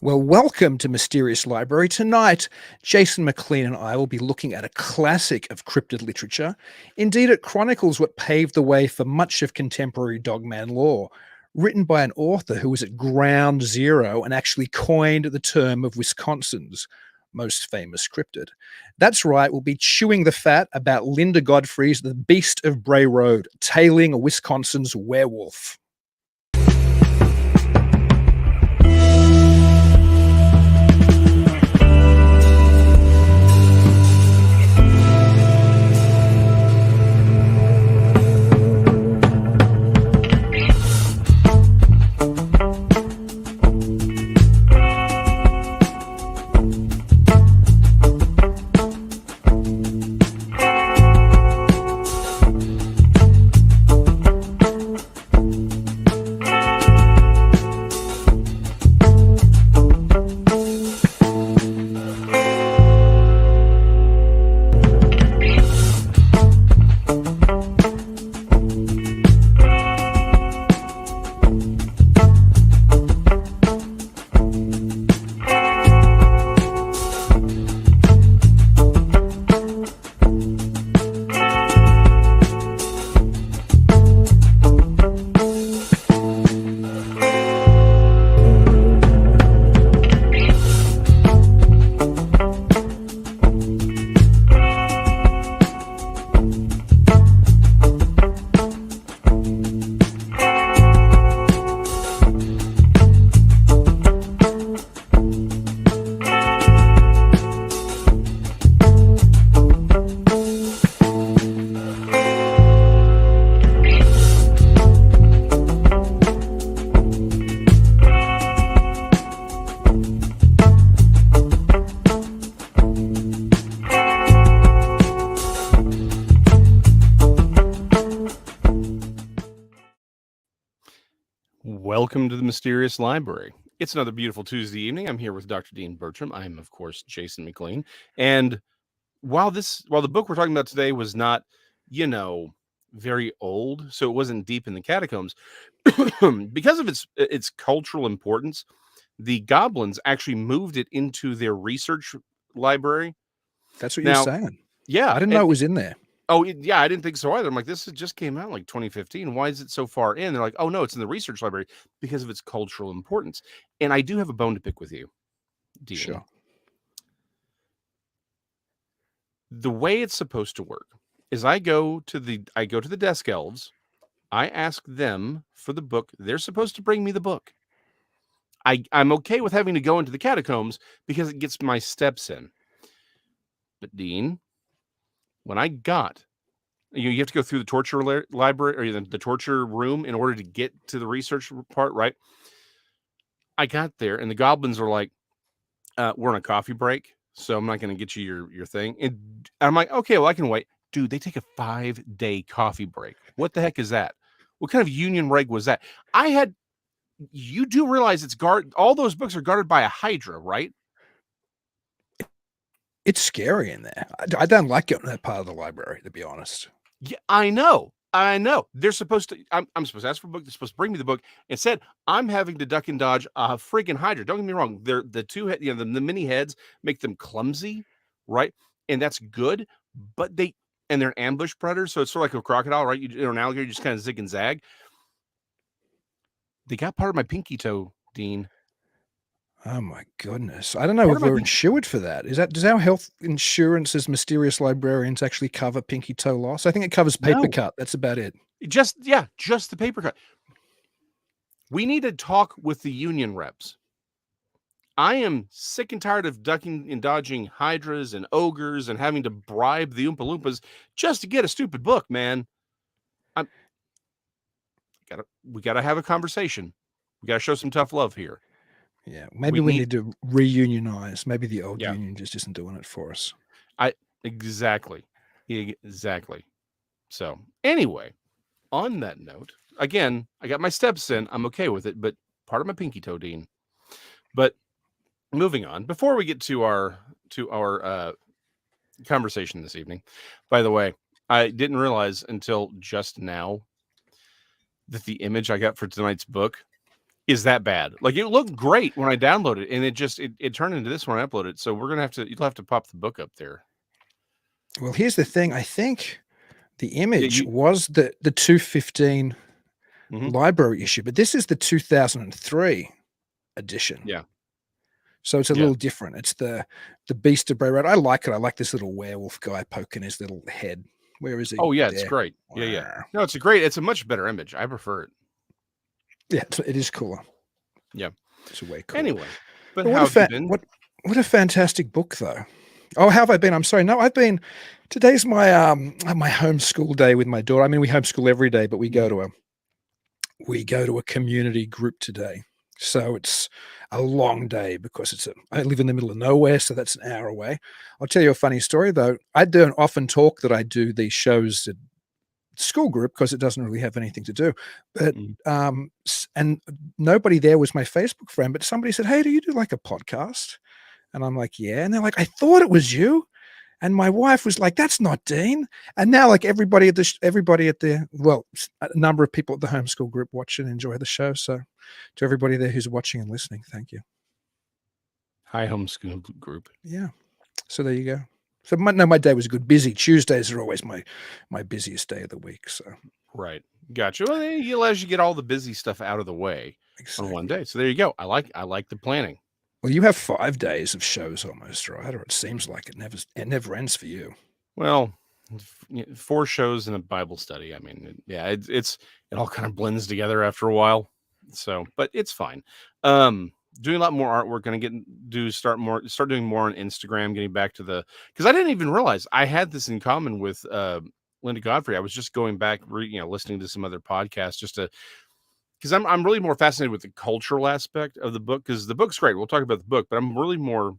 Well, welcome to Mysterious Library. Tonight, Jason McLean and I will be looking at a classic of cryptid literature. Indeed, it chronicles what paved the way for much of contemporary Dogman lore, written by an author who was at ground zero and actually coined the term of Wisconsin's most famous cryptid. That's right, we'll be chewing the fat about Linda Godfrey's The Beast of Bray Road, tailing Wisconsin's werewolf. Welcome to the Mysterious Library. It's another beautiful Tuesday evening. I'm here with Dr. Dean Bertram. I'm, of course, Jason McLean. And while the book we're talking about today was not, very old, so it wasn't deep in the catacombs, because of its cultural importance, the goblins actually moved it into their research library. That's what you're Now, saying. yeah, I didn't know it was in there. Oh, yeah, I didn't think so either. I'm like, this just came out like 2015. Why is it so far in? They're like, oh, no, it's in the research library because of its cultural importance. And I do have a bone to pick with you, Dean. Sure. The way it's supposed to work is I go to the desk elves. I ask them for the book. They're supposed to bring me the book. I'm okay with having to go into the catacombs because it gets my steps in. But Dean, when I got you have to go through the torture library or the torture room in order to get to the research part, right? I got there and the goblins were like, we're on a coffee break, so I'm not going to get you your thing. And I'm like, okay, well, I can wait. Dude, they take a 5-day coffee break. What the heck is that? What kind of union reg was that? You do realize all those books are guarded by a hydra, right? It's scary in there. I don't like going to that part of the library, to be honest. Yeah, I know. They're supposed to. I'm supposed to ask for a book. They're supposed to bring me the book. Instead, I'm having to duck and dodge a friggin' hydra. Don't get me wrong. They're the two head, the mini heads make them clumsy, right? And that's good. But they're ambush predators, so it's sort of like a crocodile, right? An alligator, you just kind of zig and zag. They got part of my pinky toe, Dean. Oh my goodness. I don't know if we're insured for that. Does our health insurance as Mysterious Librarians actually cover pinky toe loss? I think it covers paper cut. That's about it. Just the paper cut. We need to talk with the union reps. I am sick and tired of ducking and dodging hydras and ogres and having to bribe the Oompa Loompas just to get a stupid book, man. We gotta have a conversation. We gotta show some tough love here. Yeah, maybe we need to reunionize. Maybe the old union just isn't doing it for us. Exactly. So anyway, on that note, again, I got my steps in. I'm okay with it, but part of my pinky toe, Dean. But moving on, before we get to our conversation this evening, by the way, I didn't realize until just now that the image I got for tonight's book is that bad. Like, it looked great when I downloaded it, and it turned into this when I uploaded it. So we're gonna have to you'll have to pop the book up there. Well, here's the thing. I think the Yeah, image you was the 215 mhm. library issue, but this is the 2003 edition. Yeah, So it's a yeah. little different. It's the Beast of Bray Road. I like it. I like this little werewolf guy poking his little head. Where is he? Oh, yeah, it's There. great. Yeah, yeah. No, it's a much better image. I prefer it. Yeah, it is cooler. Yeah. It's way cooler. Anyway, but But how have you been? what a fantastic book, though. Oh, how have I been? I'm sorry. No, I've been. Today's my homeschool day with my daughter. I mean, we homeschool every day, but Mhm. we go to a community group today. So it's a long day because I live in the middle of nowhere, so that's an hour away. I'll tell you a funny story though. I don't often talk that I do these shows at school group because it doesn't really have anything to do. But Mhm. and nobody there was my Facebook friend, but somebody said, "Hey, do you do like a podcast?" And I'm like, "Yeah." And they're like, "I thought it was you." And my wife was like, "That's not Dean." And now, like everybody at the a number of people at the homeschool group watch and enjoy the show. So, to everybody there who's watching and listening, thank you. Hi, homeschool group. Yeah. So there you go. So my day was good. Busy. Tuesdays are always my busiest day of the week. So Right. Gotcha. Well, it allows you to get all the busy stuff out of the way on one exactly. day. So there you go. I like the planning. Well, you have 5 days of shows almost, right? Or it seems like it never ends for you. Well, 4 shows and a Bible study. I mean, yeah, it all kind of blends together after a while. So, but it's fine. Um, Doing a lot more artwork. Gonna start doing more on Instagram. Getting back to because I didn't even realize I had this in common with Linda Godfrey. I was just going back, listening to some other podcasts just to because I'm really more fascinated with the cultural aspect of the book because the book's great. We'll talk about the book, but I'm really more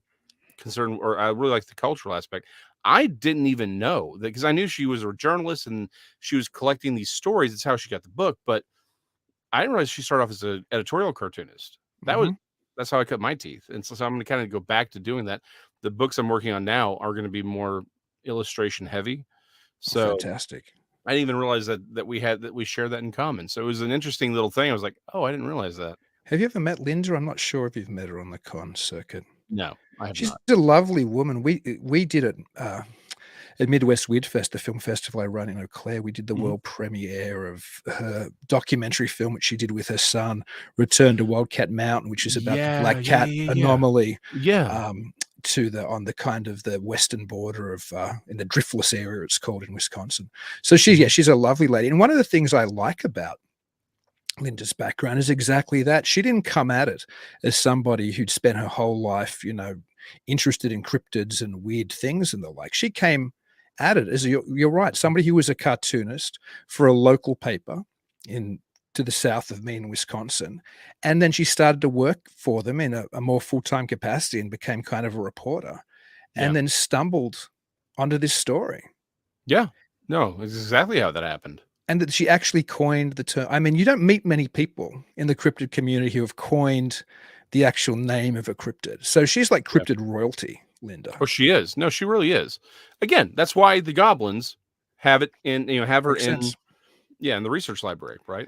concerned, or I really like the cultural aspect. I didn't even know that because I knew she was a journalist and she was collecting these stories. It's how she got the book, but I didn't realize she started off as an editorial cartoonist. That was Mhm. that's how I cut my teeth, and so I'm going to kind of go back to doing that. The books I'm working on now are going to be more illustration heavy, Oh, so fantastic. I didn't even realize that we share that in common. So it was an interesting little thing. I was like, oh, I didn't realize that. Have you ever met Linda? I'm not sure if you've met her on the con circuit. No, I have She's not. a lovely woman. We did it at Midwest Widfest, the film festival I run in Eau Claire. We did the Mhm. world premiere of her documentary film, which she did with her son, Return to Wildcat Mountain, which is about the Yeah, black yeah, cat yeah, yeah, anomaly yeah. um, on the kind of the western border of in the Driftless area, it's called in Wisconsin. So Mhm. she's a lovely lady. And one of the things I like about Linda's background is exactly that. She didn't come at it as somebody who'd spent her whole life, interested in cryptids and weird things and the like. She came at it as you're right, somebody who was a cartoonist for a local paper in to the south of me in Wisconsin. And then she started to work for them in a more full-time capacity and became kind of a reporter Yeah. and then stumbled onto this story. Yeah. No, it's exactly how that happened. And that she actually coined the term. I mean, you don't meet many people in the cryptid community who have coined the actual name of a cryptid. So she's like Yeah. cryptid royalty, Linda. Oh, she is. No, she really is. Again, that's why the goblins have her Makes in sense. yeah, in the research library, right?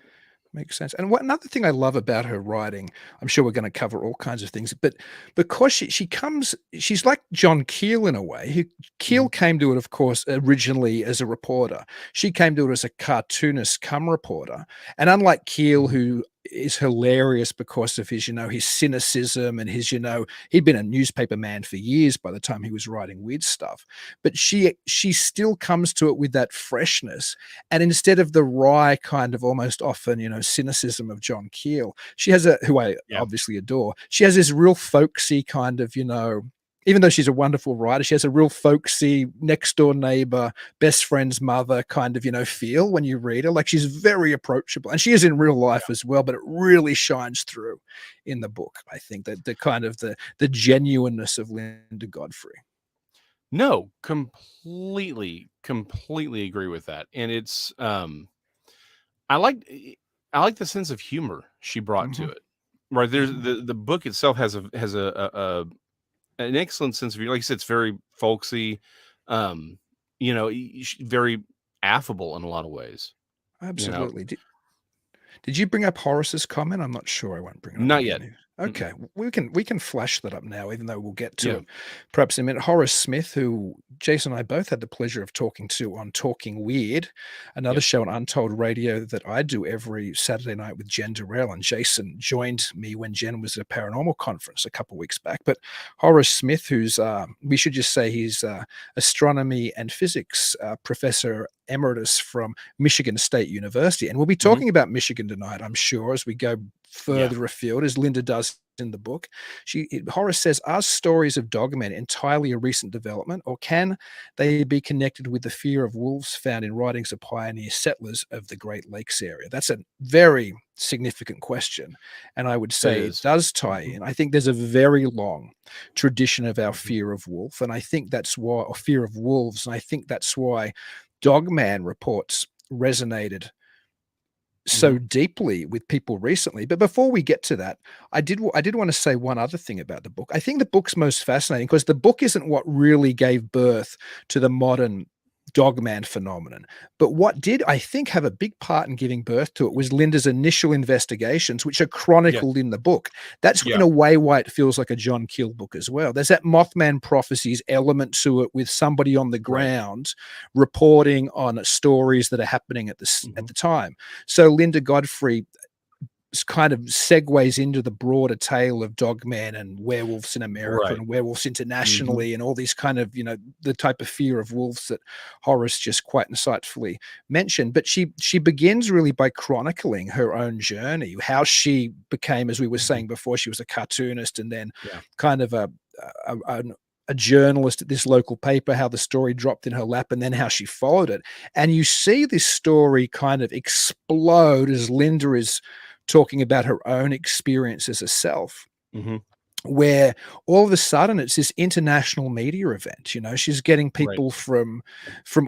Makes sense. And what another thing I love about her writing, I'm sure we're going to cover all kinds of things, but because she's like John Keel in a way. Keel Mhm. came to it, of course, originally as a reporter. She came to it as a cartoonist come reporter. And unlike Keel, Mhm. who is hilarious because of his cynicism and he'd been a newspaper man for years by the time he was writing weird stuff. But she still comes to it with that freshness, and instead of the wry kind of almost often, cynicism of John Keel, she has who I Yeah. obviously adore. She has this real folksy kind of, even though she's a wonderful writer, she has a real folksy next door neighbor, best friend's mother kind of, feel when you read her. Like she's very approachable. And she is in real life as well, but it really shines through in the book. I think that the kind of the genuineness of Linda Godfrey. No, completely agree with that. And it's I like I like the sense of humor she brought to Mhm, it. Right. There's mhm. the book itself has an excellent sense of humor. Like I said, it's very folksy, um, very affable in a lot of ways. You know, Absolutely. Did you bring up Horace's comment? I'm not sure. I won't bring it up Not yet. again. Okay, we can flash that up now, even though we'll get to Yeah. it perhaps in a minute. Horace Smith, who Jason and I both had the pleasure of talking to on Talking Weird, another Yep. show on Untold Radio that I do every Saturday night with Jen Durrell, and Jason joined me when Jen was at a paranormal conference a couple of weeks back. But Horace Smith, who's we should just say he's astronomy and physics professor emeritus from Michigan State University, and we'll be talking about Michigan tonight, I'm sure, as we go further afield, as Linda does in the book. Horace says, are stories of dogmen entirely a recent development, or can they be connected with the fear of wolves found in writings of pioneer settlers of the Great Lakes area? That's a very significant question, and I would say it does tie in. I think there's a very long tradition of our fear of wolf, and I think that's why, or fear of wolves, and I think that's why Dogman reports resonated so deeply with people recently. But before we get to that, I did want to say one other thing about the book. I think the book's most fascinating because the book isn't what really gave birth to the modern Dogman phenomenon. But what did, I think, have a big part in giving birth to it was Linda's initial investigations, which are chronicled in the book. That's in a way why it feels like a John Keel book as well. There's that Mothman Prophecies element to it with somebody on the ground reporting on stories that are happening at the time. So Linda Godfrey kind of segues into the broader tale of Dogman and werewolves in America and werewolves internationally and all these kind of, the type of fear of wolves that Horace just quite insightfully mentioned. But she begins really by chronicling her own journey, how she became, as we were saying before, she was a cartoonist and then kind of a journalist at this local paper, how the story dropped in her lap and then how she followed it. And you see this story kind of explode as Linda is talking about her own experience as herself, where all of a sudden it's this international media event. She's getting people from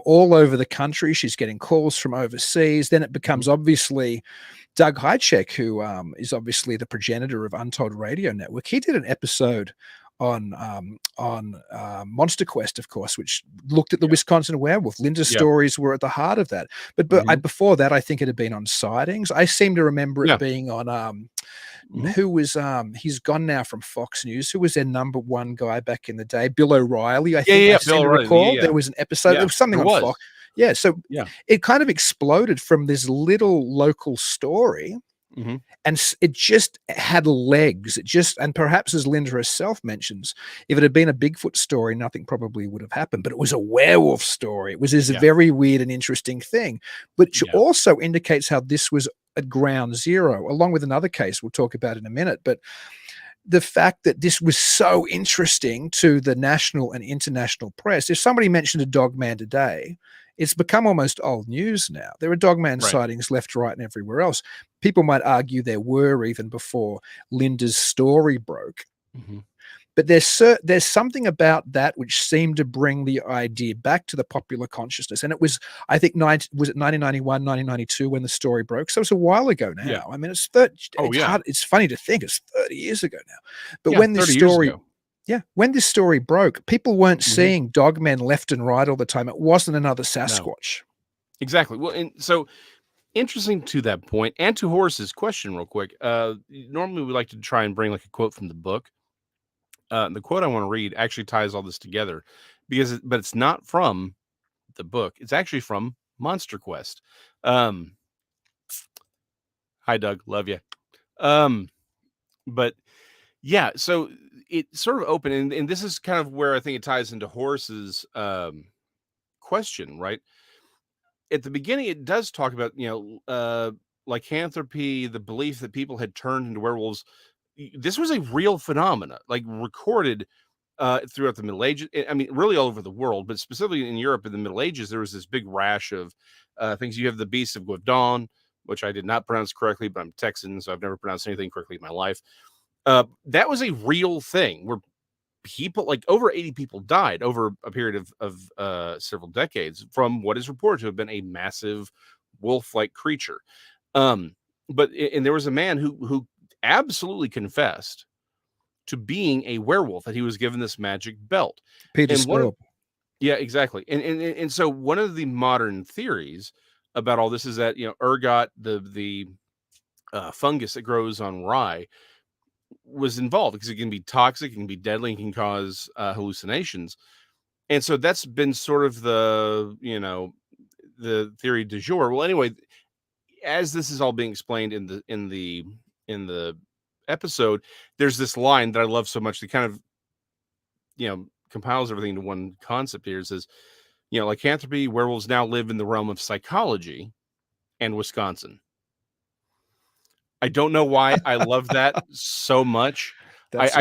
all over the country. She's getting calls from overseas. Then it becomes obviously Doug Hychek, who is obviously the progenitor of Untold Radio Network. He did an episode on Monster Quest, of course, which looked at the Wisconsin werewolf. Linda's stories were at the heart of that. But before that, I think it had been on sightings. I seem to remember it being on who was he's gone now from Fox News. Who was their number one guy back in the day? Bill O'Reilly, I think. I seem to recall there was an episode. There was something on Fox. Yeah, so it kind of exploded from this little local story. And it just had legs. And perhaps as Linda herself mentions, if it had been a Bigfoot story, nothing probably would have happened. But it was a werewolf story. It was this very weird and interesting thing, which also indicates how this was at ground zero, along with another case we'll talk about in a minute. But the fact that this was so interesting to the national and international press. If somebody mentioned a Dogman today, it's become almost old news now. There are Dogman sightings left, right, and everywhere else. People might argue there were even before Linda's story broke. But there's something about that which seemed to bring the idea back to the popular consciousness. And it was, I think, was it 1991, 1992 when the story broke? So it's a while ago now. I mean, it's hard. It's funny to think it's 30 years ago now. But when this story... when this story broke, people weren't seeing dogmen left and right all the time. It wasn't another Sasquatch. Exactly. Well, and so interesting to that point and to Horace's question real quick. Normally we like to try and bring like a quote from the book. The quote I want to read actually ties all this together but it's not from the book. It's actually from Monster Quest. Hi, Doug. Love you. But yeah, so it sort of opened, and this is kind of where I think it ties into Horace's question, right? At the beginning, it does talk about, lycanthropy, the belief that people had turned into werewolves. This was a real phenomena, like recorded throughout the Middle Ages. I mean, really all over the world, but specifically in Europe in the Middle Ages, there was this big rash of things. You have the Beast of Bray, which I did not pronounce correctly, but I'm Texan, so I've never pronounced anything correctly in my life. That was a real thing where people, like over 80 people died over a period of several decades from what is reported to have been a massive wolf-like creature. And there was a man who absolutely confessed to being a werewolf, that he was given this magic belt. Peter Strobe. Yeah, exactly. And so one of the modern theories about all this is that, Ergot, the fungus that grows on rye was involved because it can be toxic, it can be deadly, and can cause hallucinations. And so that's been sort of the theory du jour. Well, anyway, as this is all being explained in the episode, there's this line that I love so much that kind of compiles everything into one concept here. It says, lycanthropy, werewolves now live in the realm of psychology and Wisconsin. I don't know why I love that so much. But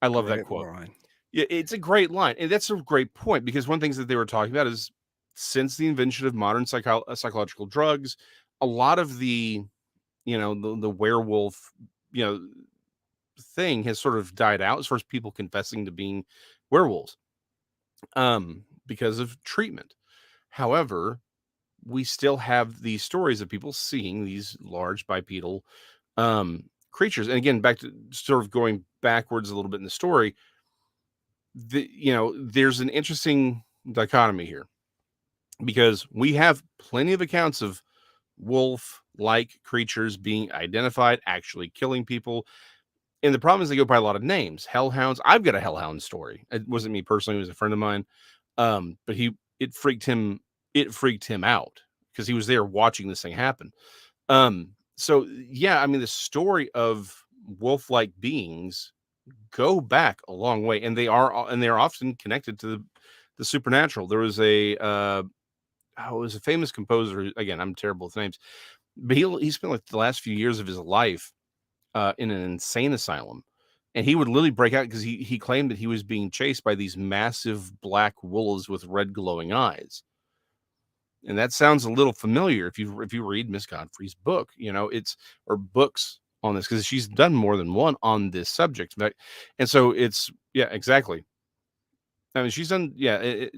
I love that quote. Line. It's a great line. And that's a great point, because one of the things that they were talking about is, since the invention of modern psychological drugs, a lot of the werewolf, thing has sort of died out as far as people confessing to being werewolves, because of treatment. However, we still have these stories of people seeing these large bipedal creatures. And again, back to sort of going backwards a little bit in the story, there's an interesting dichotomy here, because we have plenty of accounts of wolf-like creatures being identified, actually killing people. And the problem is they go by a lot of names. Hellhounds. I've got a hellhound story. It wasn't me personally. It was a friend of mine. But it freaked him out because he was there watching this thing happen. So yeah, I mean, the story of wolf-like beings go back a long way, and they are often connected to the supernatural. There was it was a famous composer. Again, I'm terrible with names, but he spent like the last few years of his life in an insane asylum, and he would literally break out because he claimed that he was being chased by these massive black wolves with red glowing eyes. And that sounds a little familiar if you read Miss Godfrey's book, or books on this, because she's done more than one on this subject. And so it's, yeah, exactly. I mean, she's done, yeah,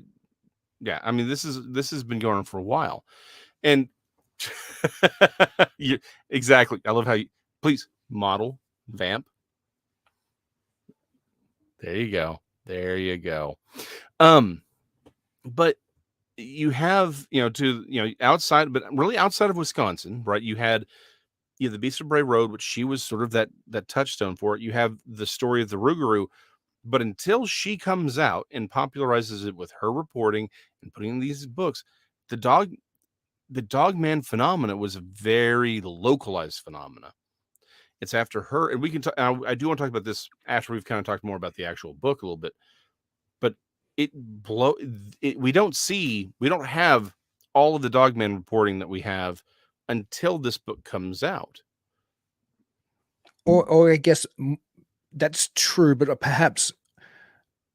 I mean, this has been going on for a while, and exactly. I love how please model vamp. There you go. But you have, outside, but really outside of Wisconsin, right? You had the Beast of Bray Road, which she was sort of that touchstone for it. You have the story of the Rougarou, but until she comes out and popularizes it with her reporting and putting in these books, the Dogman phenomena was a very localized phenomena. It's after her, and we can talk. I do want to talk about this after we've kind of talked more about the actual book a little bit. But we don't have all of the Dogman reporting that we have until this book comes out. Or I guess that's true, but perhaps,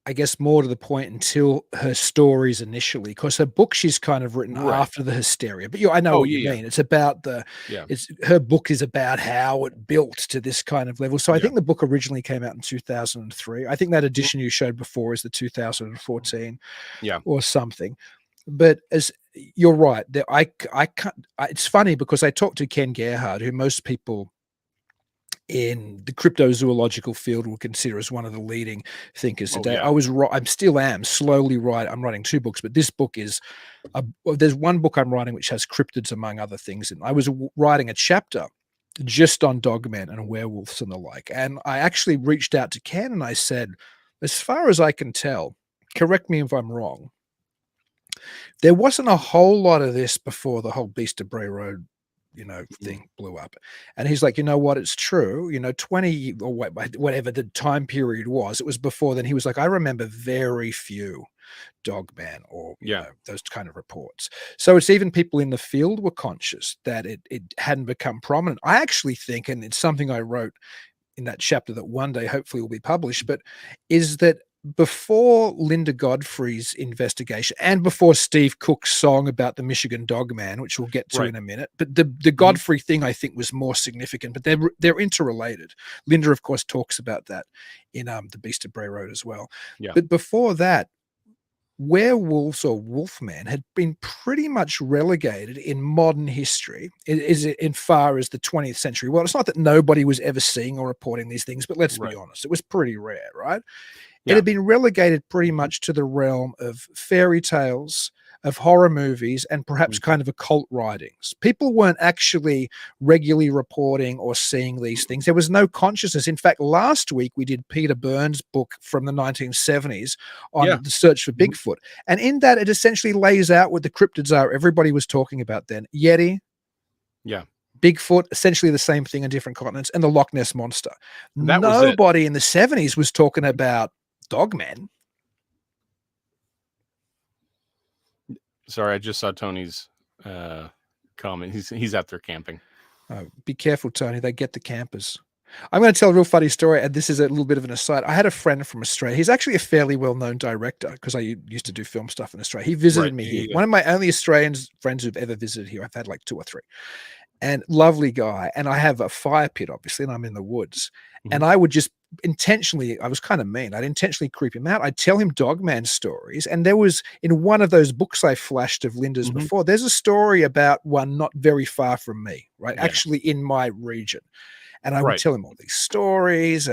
I guess, more to the point, until her stories initially, because her book she's kind of written after the hysteria. But I know what you mean. It's about her book is about how it built to this kind of level. So I think the book originally came out in 2003. I think that edition you showed before is the 2014, or something. But as you're right, I can't. It's funny because I talked to Ken Gerhard, who most people in the cryptozoological field will consider as one of the leading thinkers today. I was right. I'm slowly right. I'm writing 2 books, but this book is there's one book I'm writing which has cryptids among other things, and I was writing a chapter just on dogmen and werewolves and the like. And I actually reached out to Ken and I said, as far as I can tell, correct me if I'm wrong, there wasn't a whole lot of this before the whole Beast of Bray Road thing blew up. And he's like, you know what, it's true, 20 or whatever the time period was, it was before then. He was like, I remember very few Dogman or those kind of reports. So it's even people in the field were conscious that it hadn't become prominent. I actually think, and it's something I wrote in that chapter that one day hopefully will be published, but is that before Linda Godfrey's investigation and before Steve Cook's song about the Michigan Dogman, which we'll get to in a minute, but the Godfrey thing I think was more significant, but they're interrelated. Linda, of course, talks about that in the Beast of Bray Road as well. But before that, werewolves or wolfmen had been pretty much relegated in modern history in far as the 20th century. Well, it's not that nobody was ever seeing or reporting these things, but let's be honest, it was pretty rare, right? It had been relegated pretty much to the realm of fairy tales, of horror movies and perhaps kind of occult writings. People weren't actually regularly reporting or seeing these things. There was no consciousness. In fact, last week we did Peter Burns' book from the 1970s Yeah. on the search for Bigfoot. And in that, it essentially lays out what the cryptids are everybody was talking about then. Yeti, Yeah. Bigfoot, essentially the same thing on different continents, and the Loch Ness Monster. That was it. Nobody in the 70s was talking about Dogman. Sorry, I just saw Tony's comment. He's out there camping. Be careful, Tony. They get the campers. I'm going to tell a real funny story, and this is a little bit of an aside. I had a friend from Australia. He's actually a fairly well-known director because I used to do film stuff in Australia. He visited me here. One of my only Australian friends who've ever visited here. I've had like 2 or 3. And lovely guy. And I have a fire pit, obviously, and I'm in the woods. And I would just intentionally, I was kind of mean. I'd intentionally creep him out. I'd tell him Dogman stories. And there was, in one of those books I flashed of Linda's before, there's a story about one not very far from me, right? Actually in my region. And I would tell him all these stories.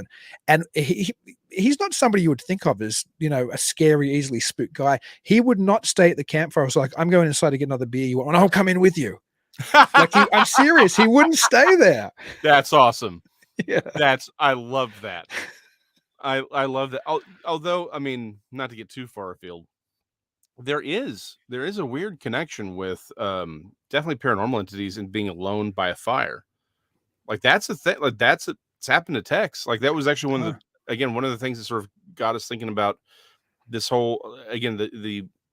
And he's not somebody you would think of as, you know, a scary, easily spooked guy. He would not stay at the campfire. I was like, I'm going inside to get another beer. You want one? I'll come in with you. Like I'm serious. He wouldn't stay there. That's awesome. Yeah. I love that. I love that. Although, I mean, not to get too far afield, there is a weird connection with definitely paranormal entities and being alone by a fire. Like that's a thing. Like it's happened to Tex. Like that was actually one of the things that sort of got us thinking about this whole again the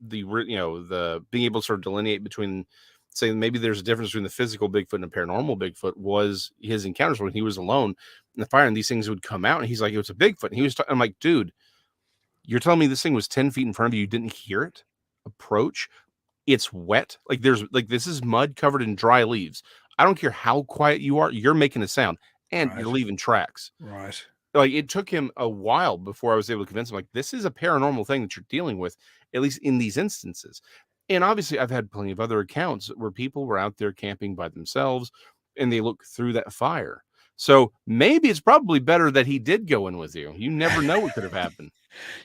you know the being able to sort of delineate between saying maybe there's a difference between the physical Bigfoot and a paranormal Bigfoot was his encounters when he was alone in the fire and these things would come out and he's like, it was a Bigfoot. And he was, I'm like, dude, you're telling me this thing was 10 feet in front of you. You didn't hear it approach. It's wet. Like this is mud covered in dry leaves. I don't care how quiet you are. You're making a sound and you're leaving tracks. Right. Like it took him a while before I was able to convince him, like, this is a paranormal thing that you're dealing with, at least in these instances. And obviously, I've had plenty of other accounts where people were out there camping by themselves and they look through that fire. So maybe it's probably better that he did go in with you. You never know what could have happened.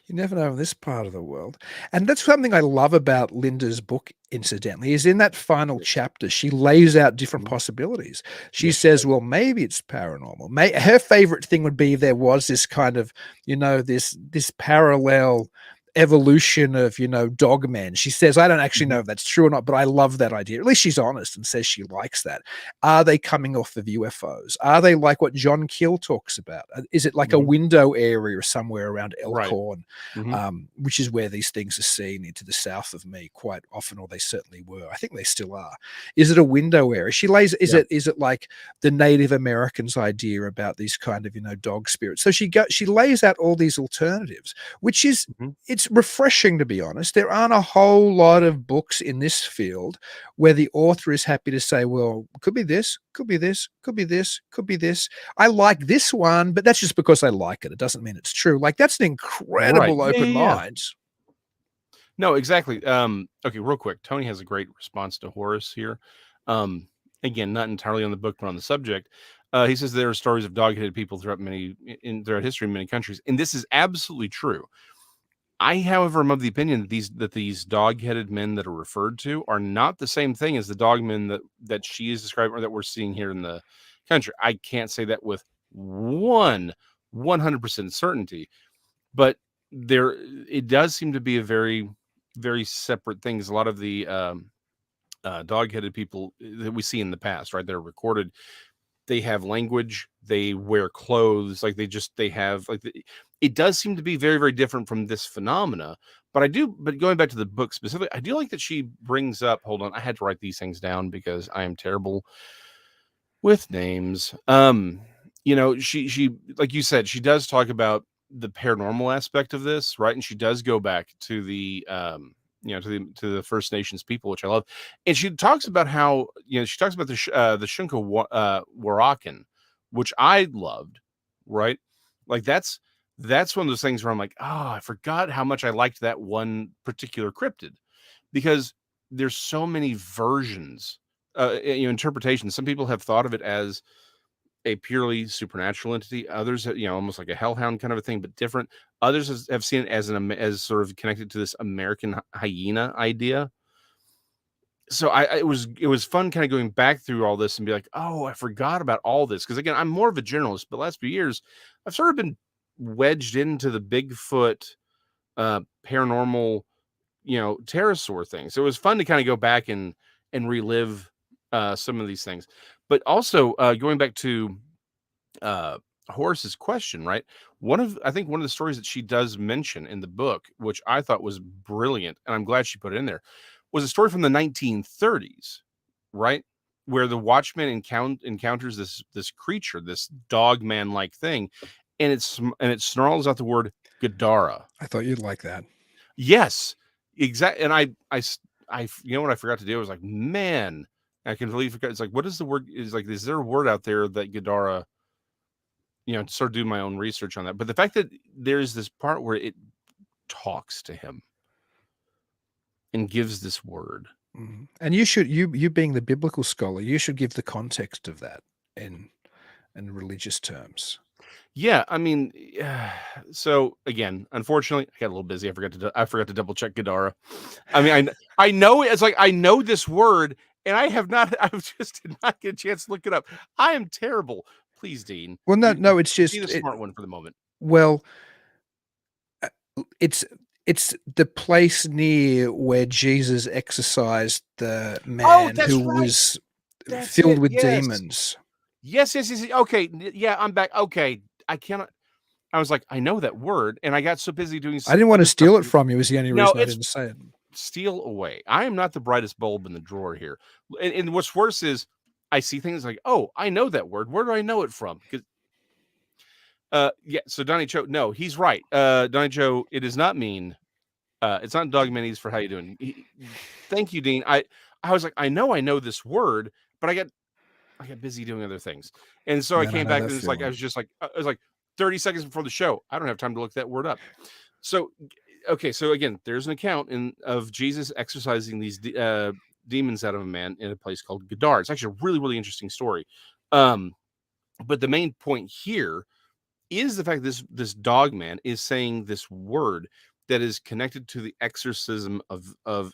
You never know in this part of the world. And that's something I love about Linda's book, incidentally, is in that final chapter, she lays out different possibilities. She says, well, maybe it's paranormal. Her favorite thing would be if there was this kind of, you know, this parallel evolution of, you know, dogmen. She says, I don't actually know if that's true or not, but I love that idea. At least she's honest and says she likes that. Are they coming off of UFOs? Are they like what John Keel talks about? Is it like a window area somewhere around Elkorn, which is where these things are seen into the south of me quite often, or they certainly were. I think they still are. Is it a window area? She lays, is it like the Native Americans' idea about these kind of, you know, dog spirits? So she lays out all these alternatives, which is, it's refreshing, to be honest. There aren't a whole lot of books in this field where the author is happy to say, well, could be this, could be this, could be this, could be this. I like this one, but that's just because I like it. It doesn't mean it's true. Like, that's an incredible open mind. No, exactly. Okay, real quick. Tony has a great response to Horace here. Again, not entirely on the book, but on the subject. He says there are stories of dog-headed people throughout history in many countries, and this is absolutely true. I, however, am of the opinion that these dog-headed men that are referred to are not the same thing as the dogmen that she is describing or that we're seeing here in the country. I can't say that with 100% certainty, but it does seem to be a very, very separate thing. A lot of the dog-headed people that we see in the past, right? They're recorded. They have language, they wear clothes, like they have like it does seem to be very, very different from this phenomena. But going back to the book specifically, I do like that she brings up, hold on, I had to write these things down because I am terrible with names. You know, she like you said, she does talk about the paranormal aspect of this, right? And she does go back to the you know, to the First Nations people, which I love. And she talks about how, you know, she talks about the Shunka Warakan, which I loved, right? Like that's one of those things where I'm like, oh, I forgot how much I liked that one particular cryptid, because there's so many versions, you know, interpretations. Some people have thought of it as a purely supernatural entity. Others, you know, almost like a hellhound kind of a thing, but different. Others have seen it as sort of connected to this American hyena idea. so it was fun kind of going back through all this and be like, oh, I forgot about all this. Because again, I'm more of a generalist, but the last few years, I've sort of been wedged into the Bigfoot paranormal, pterosaur thing. So it was fun to kind of go back and relive some of these things. But also going back to Horace's question, right? I think one of the stories that she does mention in the book, which I thought was brilliant, and I'm glad she put it in there, was a story from the 1930s, right? Where the Watchman encounters this creature, this dogman like thing, and it snarls out the word Gadara. I thought you'd like that. Yes, exactly. And you know what I forgot to do? I was like, man, I completely forgot. It's like, what is the word? Is like, is there a word out there that Gadara? Sort of do my own research on that. But the fact that there's this part where it talks to him and gives this word. And you being the biblical scholar, you should give the context of that in religious terms. Yeah, I mean, so again, unfortunately, I got a little busy. I forgot to double check Gadara. I mean, I know it's like I know this word, and I've just did not get a chance to look it up. I am terrible. Please, Dean. Well, no, it's just be the smart one for the moment. Well, it's the place near where Jesus exorcised the man who was filled with demons. Yes. Okay, yeah, I'm back. Okay, I was like, I know that word, and I got so busy doing. I didn't want to steal it from you. Was the only reason I didn't say it. Steal away. I am not the brightest bulb in the drawer here. And what's worse is I see things like, oh, I know that word. Where do I know it from? Yeah. So Donnie Cho, no, he's right. Donnie Cho, it does not mean. It's not Dogman for how you doing. Thank you, Dean. I was like, I know this word, but I got busy doing other things, and so I came back and it's like I was like 30 seconds before the show. I don't have time to look that word up. So, okay, so again, there's an account of Jesus exorcising these demons out of a man in a place called Gadara. It's actually a really, really interesting story. But the main point here is the fact that this dog man is saying this word that is connected to the exorcism of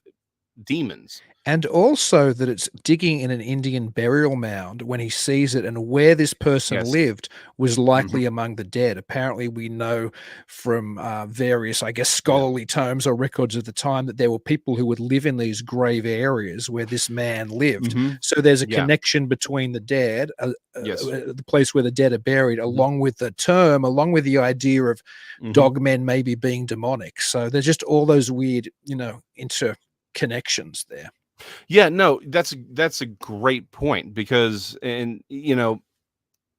demons. And also that it's digging in an Indian burial mound when he sees it, and where this person lived was likely among the dead. Apparently, we know from various, I guess, scholarly tomes or records of the time that there were people who would live in these grave areas where this man lived. So there's a connection between the dead, the place where the dead are buried, along with the term, along with the idea of dogmen maybe being demonic. So there's just all those weird, interconnections there. Yeah, no, that's a great point, because where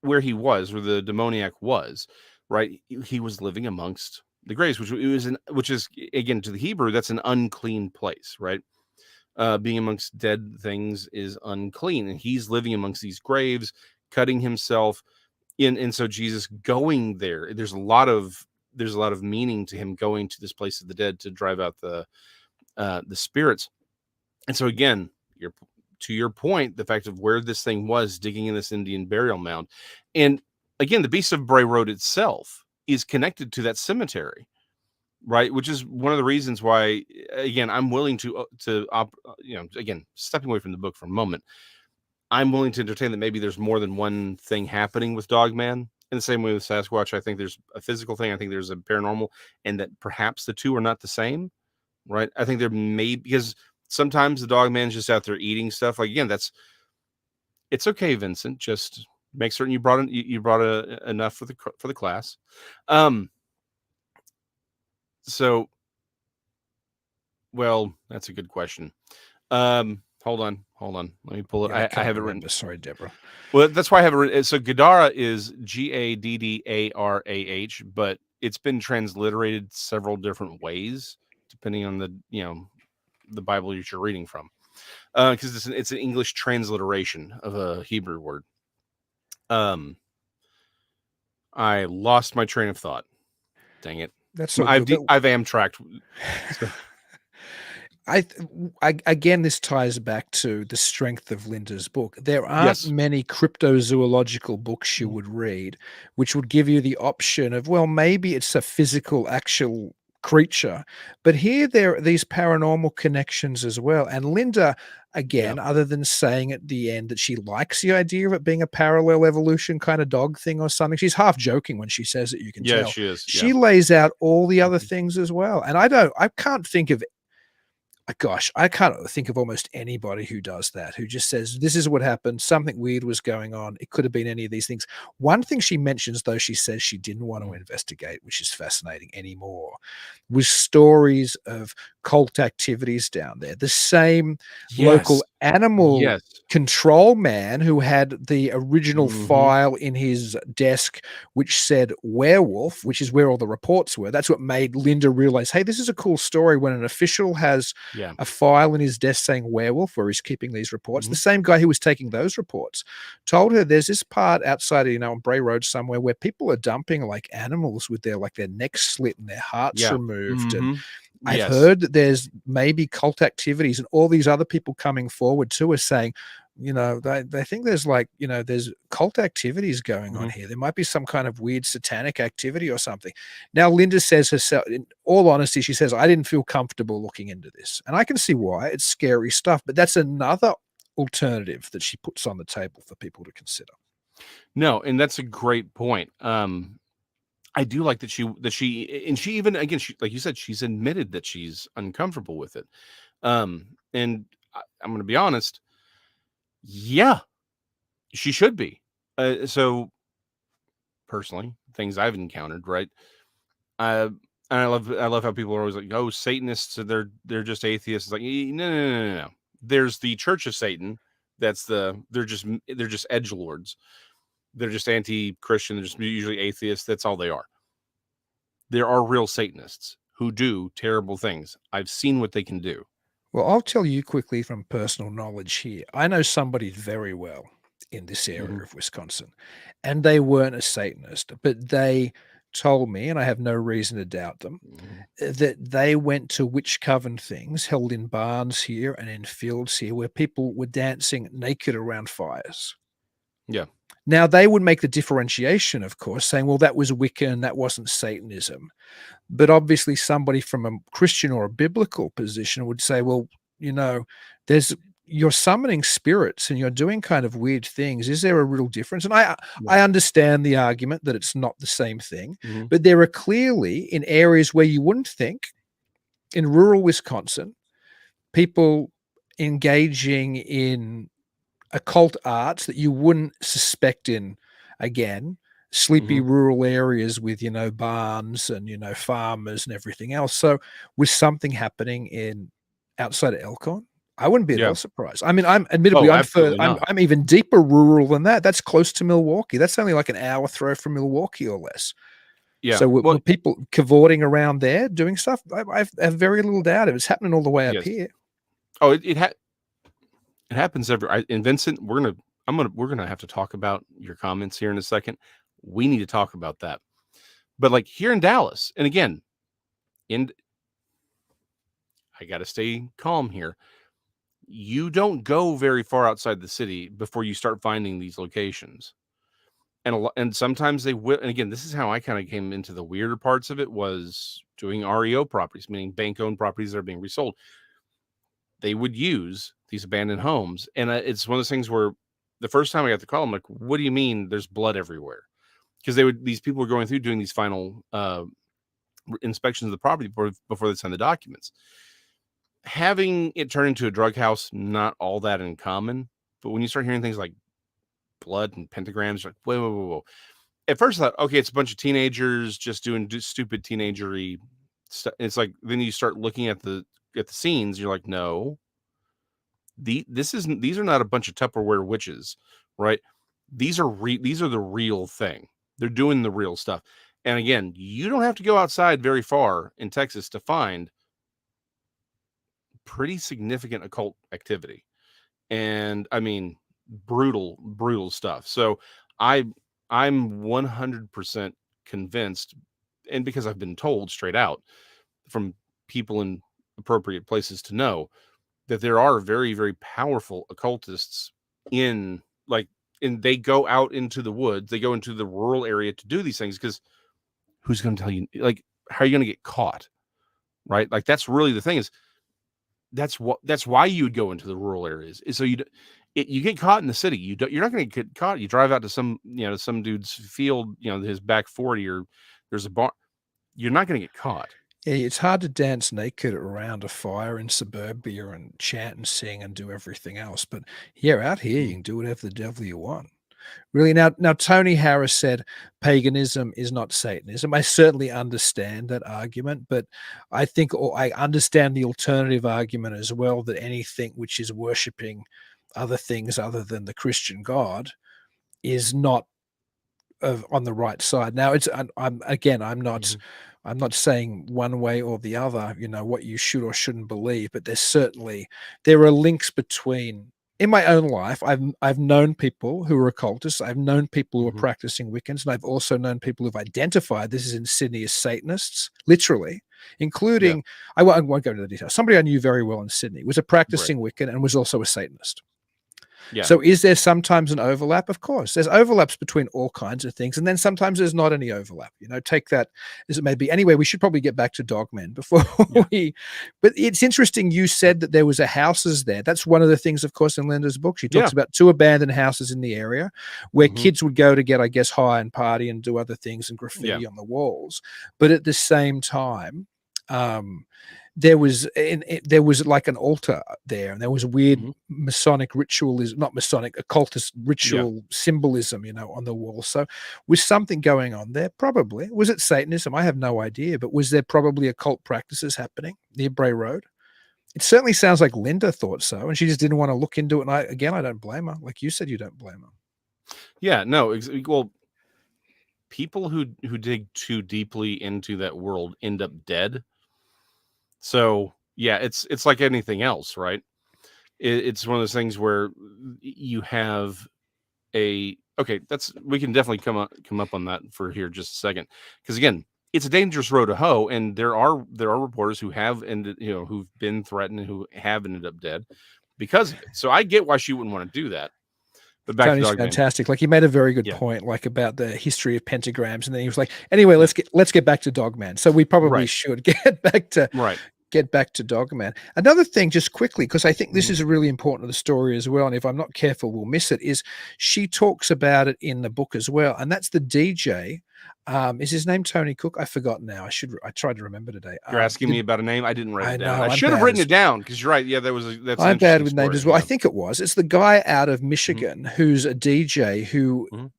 the demoniac was, right? He was living amongst the graves, which is again, to the Hebrew, that's an unclean place, right? Being amongst dead things is unclean, and he's living amongst these graves, cutting himself in. And so Jesus going there, there's a lot of meaning to him going to this place of the dead to drive out the spirits. And so again, to your point, the fact of where this thing was, digging in this Indian burial mound, and again, the Beast of Bray Road itself is connected to that cemetery, right? Which is one of the reasons why, again, I'm willing to again, stepping away from the book for a moment, I'm willing to entertain that maybe there's more than one thing happening with Dogman. In the same way with Sasquatch, I think there's a physical thing, I think there's a paranormal, and that perhaps the two are not the same, right? I think there may, because sometimes the dog man's just out there eating stuff. Like, again, it's okay, Vincent. Just make certain you brought enough for the class. So, well, that's a good question. Hold on. Let me pull it. Yeah, I have it written. Sorry, Deborah. Well, that's why I have it written. So Gadara is Gaddarah, but it's been transliterated several different ways depending on the Bible you're reading from, because it's an English transliteration of a Hebrew word. I lost my train of thought. Dang it! That's so I've Amtracked. Again, this ties back to the strength of Linda's book. There aren't many cryptozoological books you would read which would give you the option of, well, maybe it's a physical, actual creature. But here there are these paranormal connections as well. And Linda, Yeah. again, other than saying at the end that she likes the idea of it being a parallel evolution kind of dog thing or something, she's half joking when she says it, you can Yeah, tell. she is. Yeah. She lays out all the other Mhm. things as well. And I can't think of gosh, I can't think of almost anybody who does that, who just says, "This is what happened. Something weird was going on. It could have been any of these things." One thing she mentions, though, she says she didn't want to Mhm. investigate, which is fascinating anymore, was stories of cult activities down there. The same Yes. local animal Yes. control man who had the original Mhm. file in his desk which said werewolf, which is where all the reports were. That's what made Linda realize, hey, this is a cool story when an official has Yeah. a file in his desk saying werewolf where he's keeping these reports. The Mhm. same guy who was taking those reports told her there's this part outside of, on Bray Road somewhere where people are dumping like animals with their necks slit and their hearts Yeah. removed. And Mhm. I've Yes. heard that there's maybe cult activities and all these other people coming forward too are saying, they think there's there's cult activities going on Mhm. here. There might be some kind of weird satanic activity or something. Now, Linda says herself, in all honesty, she says, I didn't feel comfortable looking into this. And I can see why. It's scary stuff, but that's another alternative that she puts on the table for people to consider. No, and that's a great point. I do like that she even again, she like you said, she's admitted that she's uncomfortable with it. And I'm gonna be honest, yeah, she should be. So personally, things I've encountered, right? Uh, and I love how people are always like, "Oh, Satanists, they're just atheists." It's like, no, no, no, no, no. There's the Church of Satan. They're just edge lords. They're just anti-Christian. They're just usually atheists. That's all they are. There are real Satanists who do terrible things. I've seen what they can do. Well, I'll tell you quickly from personal knowledge here. I know somebody very well in this area Mhm. of Wisconsin, and they weren't a Satanist, but they told me, and I have no reason to doubt them, Mhm. that they went to witch coven things held in barns here and in fields here where people were dancing naked around fires. Yeah. Now, they would make the differentiation, of course, saying, well, that was Wicca and that wasn't Satanism. But obviously, somebody from a Christian or a biblical position would say, well, you know, there's you're summoning spirits and you're doing kind of weird things. Is there a real difference? And I Yeah. I understand the argument that it's not the same thing, Mhm. but there are clearly in areas where you wouldn't think, in rural Wisconsin, people engaging in occult arts that you wouldn't suspect in, again, sleepy Mhm. rural areas with, barns and, farmers and everything else. So with something happening in outside of Elkorn, I wouldn't be at Yeah. all surprised. I mean, I'm admittedly, Oh, I'm further, absolutely not. I'm even deeper rural than that. That's close to Milwaukee. That's only like an hour throw from Milwaukee or less. Yeah. So Well, were people cavorting around there doing stuff? I have very little doubt if it's happening all the way up yes. here. Oh, it happens and Vincent, we're gonna have to talk about your comments here in a second. We need to talk about that. But like here in Dallas, and again, in I gotta stay calm here. You don't go very far outside the city before you start finding these locations. And sometimes they will, and again, this is how I kind of came into the weirder parts of it was doing REO properties, meaning bank-owned properties that are being resold. They would use these abandoned homes, and it's one of those things where the first time I got the call, I'm like, "What do you mean there's blood everywhere?" Because these people were going through doing these final inspections of the property before they signed the documents. Having it turn into a drug house, not all that uncommon. But when you start hearing things like blood and pentagrams, you're like, whoa, whoa, whoa, whoa. At first, I thought, okay, it's a bunch of teenagers just doing stupid teenagery stuff. It's like then you start looking at the scenes, you're like, no, these are not a bunch of Tupperware witches, right? These are the real thing. They're doing the real stuff. And again, you don't have to go outside very far in Texas to find pretty significant occult activity. And I mean, brutal stuff. So I I'm 100% convinced, and because I've been told straight out from people in appropriate places to know that there are very very powerful occultists in like and they go out into the woods, they go into the rural area to do these things because who's going to tell you, like, how are you going to get caught? right? Like that's really the thing is that's why you would go into the rural areas is so you get caught in the city. You're not going to get caught. You drive out to some dude's field, his back 40, or there's a barn. You're not going to get caught. Yeah, it's hard to dance naked around a fire in suburbia and chant and sing and do everything else. But yeah, out here you can do whatever the devil you want. Really, now Tony Harris said paganism is not Satanism. I certainly understand that argument, but I think, or I understand the alternative argument as well, that anything which is worshiping other things other than the Christian God is not on the right side. Now, I'm not I'm not saying one way or the other, what you should or shouldn't believe, but there are links between. In my own life, I've known people who are occultists. I've known people who are practicing Wiccans, and I've also known people who've identified this is in Sydney as Satanists, literally, including I won't go into the details. Somebody I knew very well in Sydney was a practicing Wiccan and was also a Satanist. Yeah. So is there sometimes an overlap? Of course. There's overlaps between all kinds of things. And then sometimes there's not any overlap. Take that as it may be. Anyway, we should probably get back to Dogman before but it's interesting you said that there was a houses there. That's one of the things, of course, in Linda's book. She talks about 2 abandoned houses in the area where kids would go to get, I guess, high and party and do other things and graffiti on the walls. But at the same time, there was like an altar there, and there was weird Masonic ritualism, not Masonic, occultist ritual symbolism, on the wall. So was something going on there? Probably. Was it Satanism? I have no idea, but was there probably occult practices happening near Bray Road? It certainly sounds like Linda thought so, and she just didn't want to look into it. And I don't blame her. Like you said, you don't blame her. Yeah, no. Well, people who dig too deeply into that world end up dead. So yeah, it's like anything else, right? It's one of those things where you have we can definitely come up on that for here just a second, because again, it's a dangerous road to hoe, and there are reporters who have ended, who've been threatened and who have ended up dead because of it. So I get why she wouldn't want to do that. But back Tony's to Dogman. fantastic. Like, he made a very good point, like about the history of pentagrams, and then he was like, "Anyway, let's get back to Dogman." So we probably should get back to Dogman. Another thing, just quickly, because I think this is really important to the story as well, and if I'm not careful, we'll miss it. Is she talks about it in the book as well, and that's the DJ. Is his name Tony Cook? I forgot now. I tried to remember today. You're asking me about a name. I didn't write it down. I I'm should have written it down, because you're right. Yeah, that's. I'm bad with names as well. I think it was. It's the guy out of Michigan who's a DJ who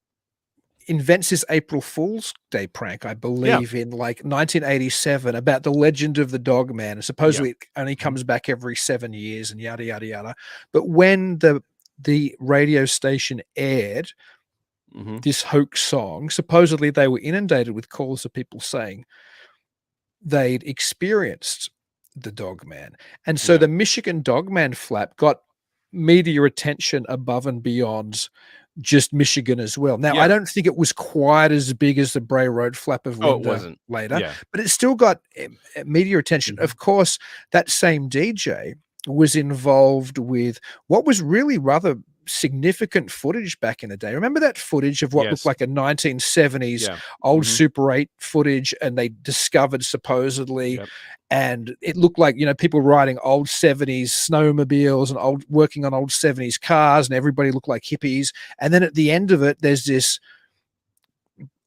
invents this April Fool's Day prank, I believe, in like 1987, about the legend of the Dogman. And supposedly it only comes back every 7 years and yada yada yada. But when the radio station aired this hoax song, supposedly they were inundated with calls of people saying they'd experienced the Dogman. And so the Michigan Dogman flap got media attention above and beyond just Michigan as well. Now, I don't think it was quite as big as the Bray Road flap of Linda later, but it still got media attention. Of course, that same DJ was involved with what was really rather significant footage back in the day. Remember that footage of what looked like a 1970s old Super 8 footage, and they discovered supposedly, and it looked like, people riding old 70s snowmobiles and working on old 70s cars, and everybody looked like hippies. And then at the end of it, there's this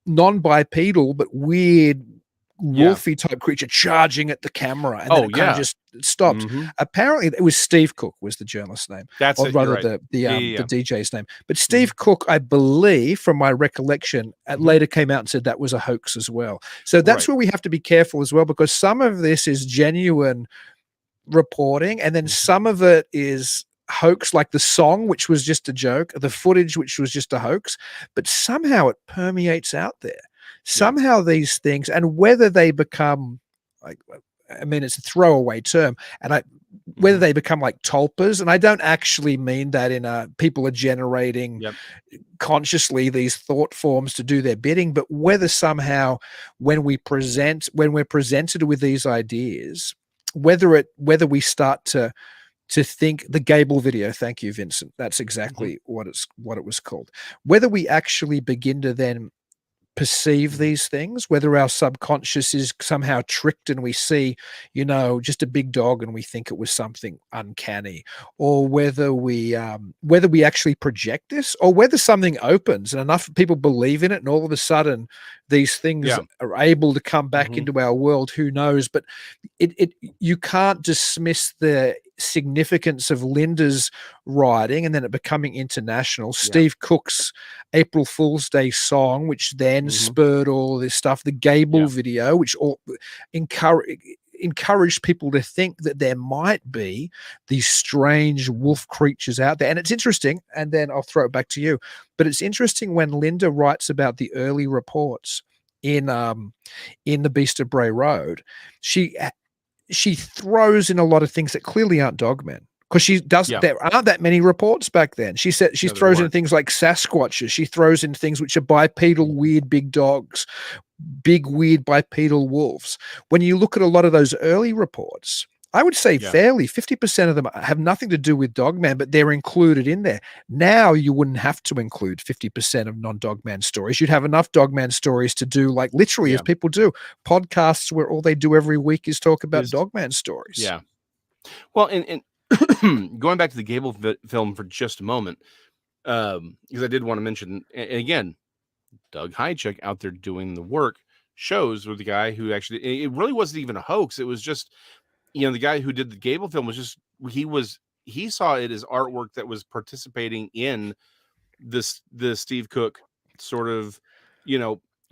non-bipedal but weird wolfy type creature charging at the camera, and then it kind of just stopped. Apparently it was Steve Cook was the journalist's name, or rather the DJ's name. But Steve Cook, I believe, from my recollection, later came out and said that was a hoax as well. So that's where we have to be careful as well, because some of this is genuine reporting, and then some of it is hoax, like the song, which was just a joke, the footage, which was just a hoax, but somehow it permeates out there. Somehow these things, and whether they become like, I mean, it's a throwaway term, and whether they become like tulpas, and I don't actually mean that in people are generating consciously these thought forms to do their bidding, but whether somehow when we're presented with these ideas, whether we start to think, the Gable video, thank you, Vincent, that's exactly what it was called, whether we actually begin to then perceive these things, whether our subconscious is somehow tricked and we see, just a big dog and we think it was something uncanny, or whether we actually project this, or whether something opens and enough people believe in it and all of a sudden these things Yeah. are able to come back Mhm. into our world. Who knows? But you can't dismiss the significance of Linda's writing and then it becoming international. Yeah. Steve Cook's April Fool's Day song, which then Mhm. spurred all this stuff, the Gable Yeah. video, which all encouraged people to think that there might be these strange wolf creatures out there. And it's interesting, and then I'll throw it back to you, but it's interesting when Linda writes about the early reports in the Beast of Bray Road, she throws in a lot of things that clearly aren't dogmen, because she does. Yeah. There aren't that many reports back then. She said she No, there throws in weren't. things like Sasquatches. She throws in things which are bipedal, weird big dogs, big weird bipedal wolves. When you look at a lot of those early reports, I would say Yeah. fairly 50% of them have nothing to do with Dogman, but they're included in there. Now you wouldn't have to include 50% of non-Dogman stories. You'd have enough Dogman stories to do, like literally as Yeah. people do, podcasts where all they do every week is talk about Is Dogman stories. Yeah. Well, and going back to the Gable film for just a moment, because I did want to mention, and again, Doug Hychuk out there doing the work shows with the guy who actually, it really wasn't even a hoax. It was just, the guy who did the Gable film was just, he saw it as artwork that was participating in the Steve Cook sort of,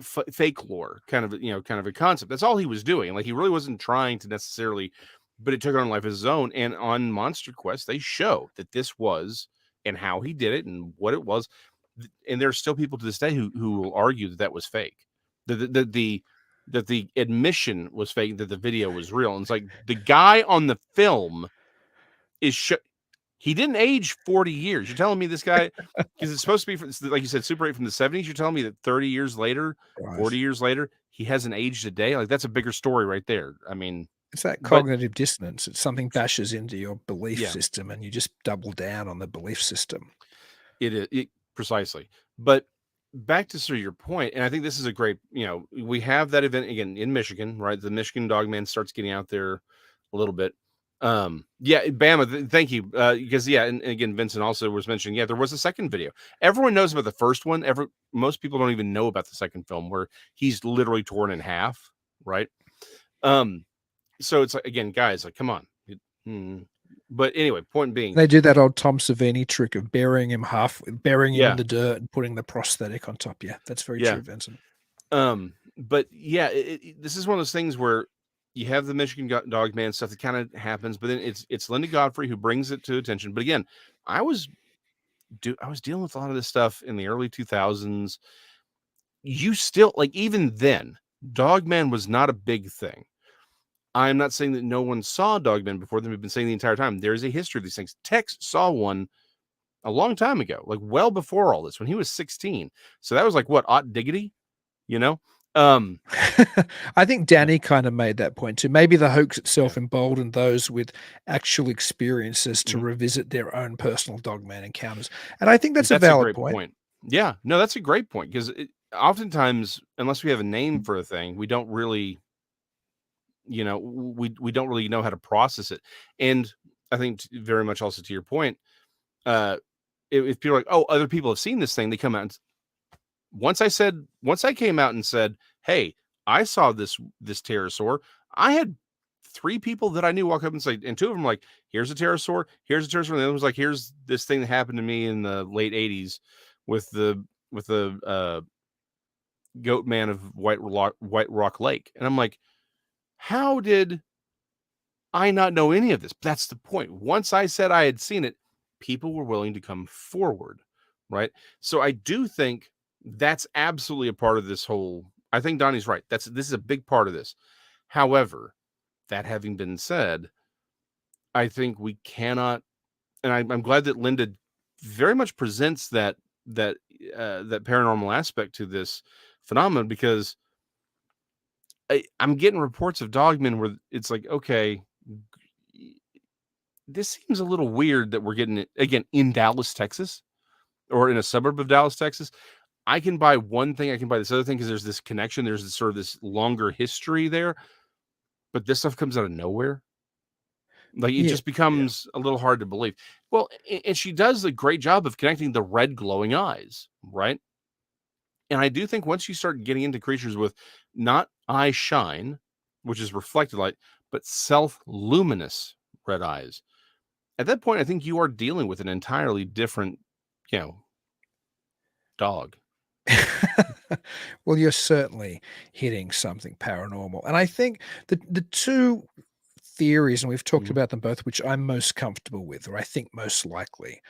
fake lore kind of a concept. That's all he was doing. Like, he really wasn't trying to necessarily, but it took on life of his own. And on Monster Quest, they show that this was, and how he did it and what it was. And there's still people to this day who will argue that was fake, that the admission was fake, that the video was real. And it's like, the guy on the film he didn't age 40 years. You're telling me this guy, because it's supposed to be, like you said, Super 8 from the 70s. You're telling me that 30 years later, Right. 40 years later, he hasn't aged a day? Like, that's a bigger story right there. I mean, It's that but cognitive dissonance. It's something bashes into your belief yeah, system and you just double down on the belief system. it precisely. But back to sort of your point, and I think this is a great, we have that event again in Michigan, right? The Michigan Dogman starts getting out there a little bit. Yeah, Bama, thank you. Because and again, Vincent also was mentioning, there was a second video. Everyone knows about the first one. Most people don't even know about the second film, where he's literally torn in half, right? So it's like, again, guys, like, come on. But anyway, point being, They do that old Tom Savini trick of burying him Yeah. in the dirt and putting the prosthetic on top. Yeah, that's very Yeah. true, Vincent. But yeah, this is one of those things where you have the Michigan Dogman stuff that kind of happens, but then it's Linda Godfrey who brings it to attention. But again, I was dealing with a lot of this stuff in the early 2000s. You still, like, even then, Dogman was not a big thing. I'm not saying that no one saw Dogman before them. We've been saying the entire time there's a history of these things. Tex saw one a long time ago, like well before all this, when he was 16. So that was like, what, Ot Diggity, I think Danny kind of made that point too. Maybe the hoax itself emboldened those with actual experiences to revisit their own personal Dogman encounters. And I think that's a valid great point. Yeah, no, that's a great point, because oftentimes, unless we have a name for a thing, we don't really, we don't really know how to process it. And I think very much also to your point, if people are like, oh, other people have seen this thing, they come out and once I came out and said, hey, I saw this pterosaur, I had 3 people that I knew walk up and say, and 2 of them like, here's a pterosaur, and the other was like, here's this thing that happened to me in the late 80s with the goat man of White Rock Lake. And I'm like, how did I not know any of this? That's the point. Once I said I had seen it, people were willing to come forward, right? So I do think that's absolutely a part of this whole. I think Donnie's right. This is a big part of this. However, that having been said, I think we cannot, and I'm glad that Linda very much presents that paranormal aspect to this phenomenon, because I'm getting reports of Dogmen where it's like, okay, this seems a little weird that we're getting it again in Dallas, Texas, or in a suburb of Dallas, Texas. I can buy one thing, I can buy this other thing because there's this connection, there's this sort of this longer history there, but this stuff comes out of nowhere. Like, it Yeah, just becomes a little hard to believe. Well, and she does a great job of connecting the red glowing eyes, right? And I do think once you start getting into creatures with not eye shine, which is reflected light, but self-luminous red eyes, at that point, I think you are dealing with an entirely different, you know, dog. well, you're certainly hitting something paranormal. And I think the two theories, and we've talked Mhm. about them both, which I'm most comfortable with, or I think most likely,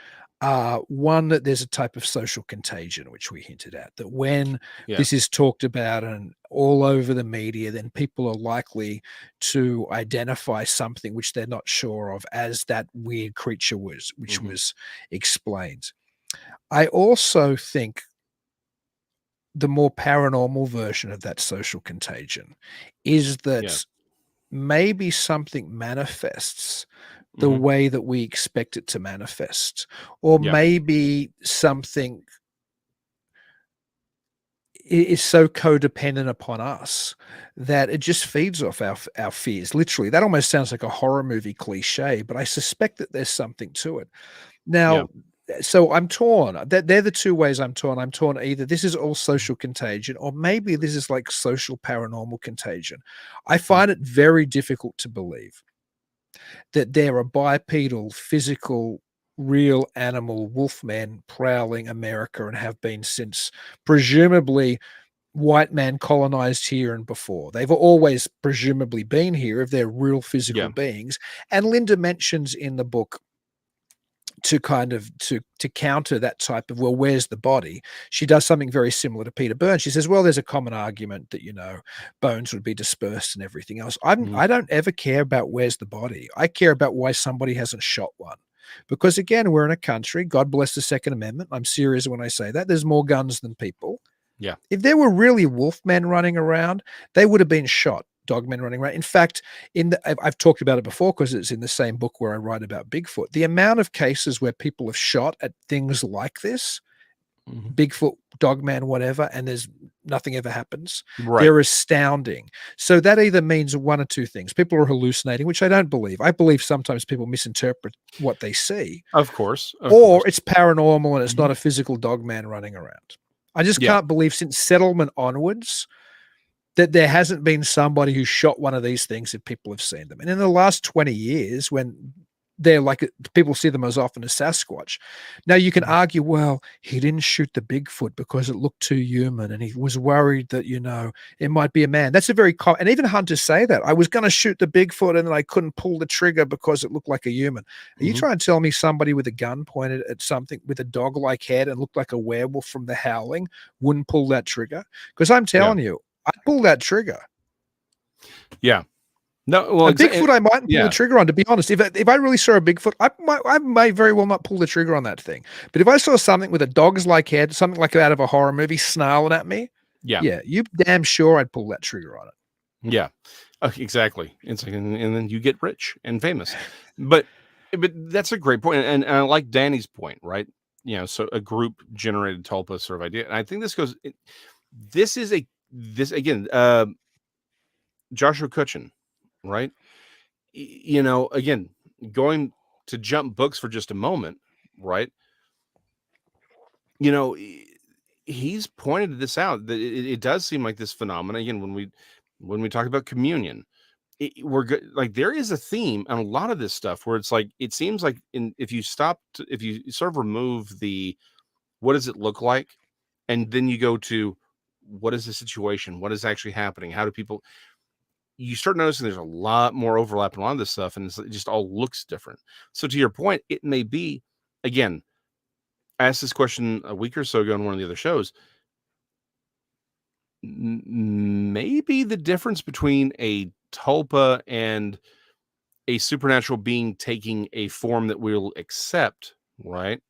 one, that there's a type of social contagion, which we hinted at, that when Yeah. this is talked about and all over the media, then people are likely to identify something which they're not sure of as that weird creature was, which Mhm. was explained. I also think the more paranormal version of that social contagion is Yeah. that maybe something manifests the Mhm. way that we expect it to manifest, or Yeah. maybe something is so codependent upon us that it just feeds off our fears. Literally, that almost sounds like a horror movie cliche, but I suspect that there's something to it. Yeah. Now, so I'm torn. They're the two ways I'm torn. I'm torn either this is all Mhm. social contagion, or maybe this is like social paranormal contagion. I Mhm. find it very difficult to believe that there are bipedal, physical, real animal wolfmen prowling America and have been since presumably white man colonized here and before. They've always presumably been here if they're real physical Yeah. beings. And Linda mentions in the book to kind of to counter that type of, well, where's the body, she does something very similar to Peter Burns. She says, well, there's a common argument that, bones would be dispersed and everything else. Mhm. I don't ever care about where's the body. I care about why somebody hasn't shot one, because again, we're in a country, God bless the Second Amendment, I'm serious when I say that, there's more guns than people. Yeah. If there were really wolfmen running around, they would have been shot. Dogmen running around. In fact, I've talked about it before because it's in the same book where I write about Bigfoot. The amount of cases where people have shot at things like this, Mhm. Bigfoot, Dogman, whatever, and there's nothing ever happens. Right. They're astounding. So that either means one or two things. People are hallucinating, which I don't believe. I believe sometimes people misinterpret what they see, Of course. Of or course. it's paranormal and it's Mhm. not a physical Dogman running around. I just Yeah. can't believe since settlement onwards that there hasn't been somebody who shot one of these things if people have seen them. And in the last 20 years, when they're like people see them as often as Sasquatch. Now you can Mhm. argue, well, he didn't shoot the Bigfoot because it looked too human, and he was worried that it might be a man. That's a very and even hunters say that. I was going to shoot the Bigfoot and then I couldn't pull the trigger because it looked like a human. Are you Mhm. trying to tell me somebody with a gun pointed at something with a dog-like head and looked like a werewolf from The Howling wouldn't pull that trigger? Because I'm Yeah. telling you, I'd pull that trigger. Yeah. No, well, A Bigfoot, I mightn't pull the yeah. trigger on, to be honest. If I really saw a Bigfoot, I may very well not pull the trigger on that thing. But if I saw something with a dog's like head, something like out of a horror movie snarling at me, Yeah. yeah, you damn sure I'd pull that trigger on it. Yeah. Exactly. It's like, and then you get rich and famous. But that's a great point, and I like Danny's point, right? So a group generated tulpa sort of idea, and I think this is a this again, Joshua Cutchin, right? Again, going to jump books for just a moment, right? You know, he's pointed this out that it does seem like this phenomenon again when we talk about communion. We're good. Like, there is a theme on a lot of this stuff where it's like it seems like if you sort of remove the what does it look like, and then you go to what is the situation, what is actually happening, how do people, you start noticing there's a lot more overlap in a lot of this stuff, and it just all looks different. So to your point, it may be, again, I asked this question a week or so ago on one of the other shows. Maybe the difference between a tulpa and a supernatural being taking a form that we'll accept, right?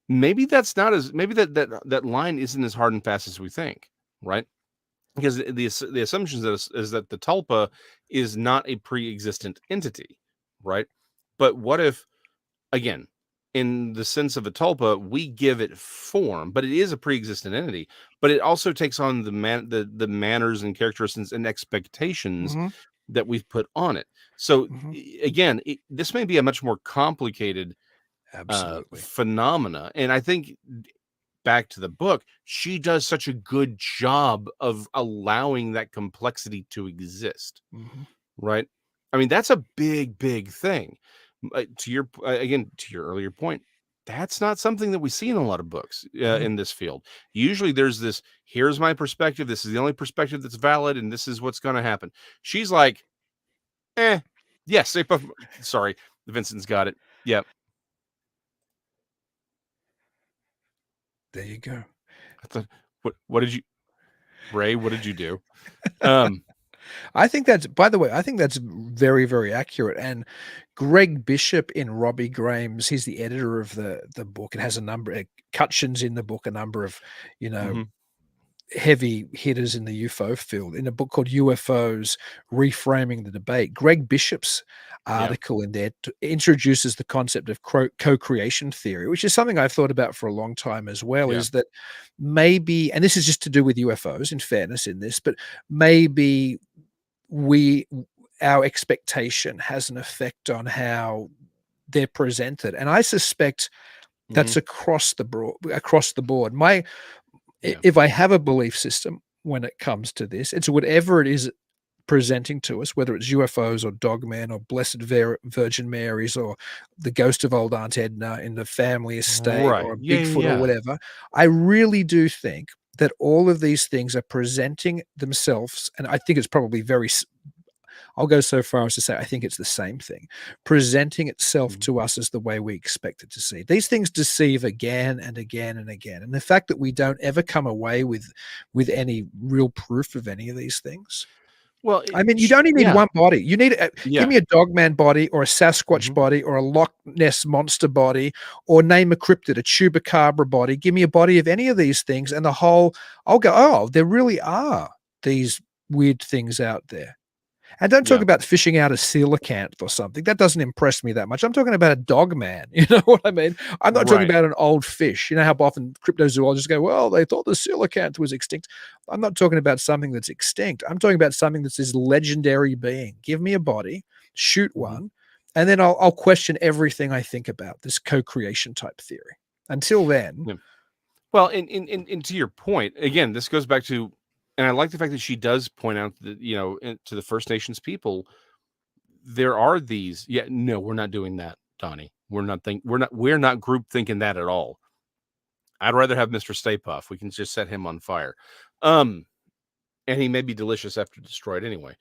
Maybe that line isn't as hard and fast as we think, right? Because the assumption is that the tulpa is not a pre-existent entity, right? But what if, again, in the sense of a tulpa, we give it form, but it is a pre-existent entity. But it also takes on the manners and characteristics and expectations Hmm. that we've put on it. So Hmm. again, this may be a much more complicated Absolutely. phenomena, and I think back to the book, she does such a good job of allowing that complexity to exist, Hmm. right? I mean, that's a big thing. To your again, to your earlier point, that's not something that we see in a lot of books Hmm. in this field. Usually there's this, here's my perspective, this is the only perspective that's valid, and this is what's going to happen. She's like, yes, sorry, Vincent's got it. Yep. There you go. I thought, what did you, Ray, what did you do? Um, I think that's, by the way, I think that's very, very accurate. And Greg Bishop in Robbie Graham's, he's the editor of the book. It has a number of Cutchin's in the book, a number of, you know, mhm, heavy hitters in the UFO field in a book called UFOs Reframing the Debate. Greg Bishop's yeah, article in there introduces the concept of co-creation theory, which is something I've thought about for a long time as well, yeah, is that maybe, and this is just to do with UFOs in fairness in this, but maybe we our expectation has an effect on how they're presented. And I suspect mhm, that's across the board. yeah, If I have a belief system when it comes to this, it's whatever it is presenting to us, whether it's UFOs or Dogman or Blessed Virgin Marys or the ghost of old Aunt Edna in the family estate right, or yeah, yeah, Bigfoot or yeah, whatever. I really do think that all of these things are presenting themselves, and I think it's probably I'll go so far as to say I think it's the same thing, presenting itself mhm. to us as the way we expect it to see. These things deceive again and again and again, and the fact that we don't ever come away with any real proof of any of these things. Well, I mean, you only need yeah, one body. You need give yeah, me a Dogman body or a Sasquatch mhm, body or a Loch Ness monster body or name a cryptid, a chupacabra body. Give me a body of any of these things, and the whole I'll go, oh, there really are these weird things out there. And don't talk yeah, about fishing out a coelacanth or something. That doesn't impress me that much. I'm talking about a dog man. You know what I mean? I'm not talking right. about an old fish. You know how often cryptozoologists go, well, they thought the coelacanth was extinct. I'm not talking about something that's extinct. I'm talking about something that's this legendary being. Give me a body, shoot Mhm, one, and then I'll question everything I think about this co-creation type theory. Until then, yeah. Well, and to your point, again, this goes back to, and I like the fact that she does point out that, to the First Nations people, there are these. Yeah, no, we're not doing that, Donnie. We're not group thinking that at all. I'd rather have Mr. Stay Puft. We can just set him on fire. Um, and he may be delicious after destroyed anyway.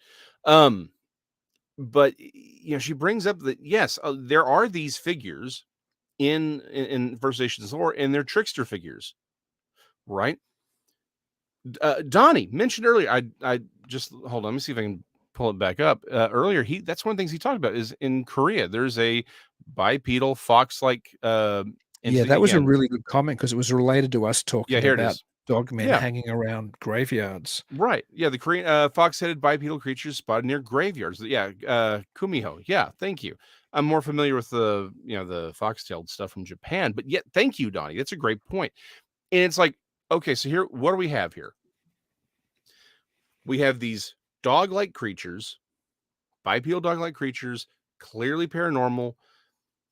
Um, but she brings up that yes, there are these figures in First Nations lore, and they're trickster figures, right? Donnie mentioned earlier. I just hold on. Let me see if I can pull it back up. Earlier, that's one of the things he talked about is in Korea. There's a bipedal fox-like yeah, entity that was a again. really good comment because it was related to us Yeah, talking here it about is. dogmen Yeah, hanging around graveyards. right. Yeah, the Korean fox-headed bipedal creatures spotted near graveyards. Yeah, kumiho. Yeah, thank you. I'm more familiar with the fox-tailed stuff from Japan, but yet thank you, Donnie. That's a great point. And it's like, okay, so here, what do we have here? We have these dog-like creatures, bipedal dog-like creatures, clearly paranormal,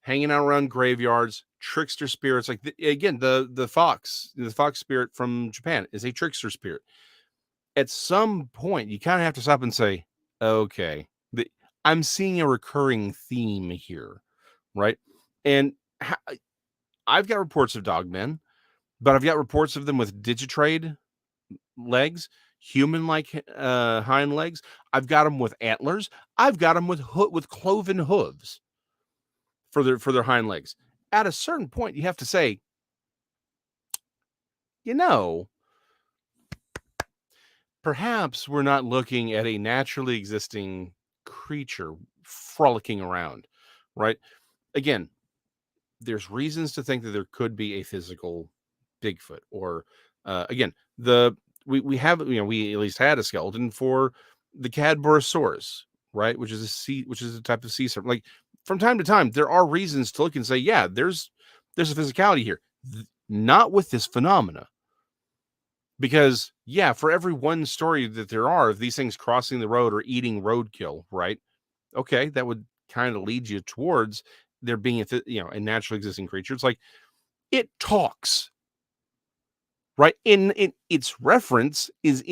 hanging out around graveyards, trickster spirits. Like again, the fox spirit from Japan is a trickster spirit. At some point, you kind of have to stop and say, okay, I'm seeing a recurring theme here, right? And I've got reports of dogmen, but I've got reports of them with digitrade legs, human-like hind legs. I've got them with antlers. I've got them with cloven hooves for their hind legs. At a certain point, you have to say, you know, perhaps we're not looking at a naturally existing creature frolicking around, right? Again, there's reasons to think that there could be a physical Bigfoot, or again, we have we at least had a skeleton for the Cadborosaurus, right? Which is a type of sea serpent. Like from time to time, there are reasons to look and say, yeah, there's a physicality here. Not with this phenomena. Because, yeah, for every one story that there are of these things crossing the road or eating roadkill, right? Okay, that would kind of lead you towards there being a naturally existing creature. It's like it talks, right? In its reference is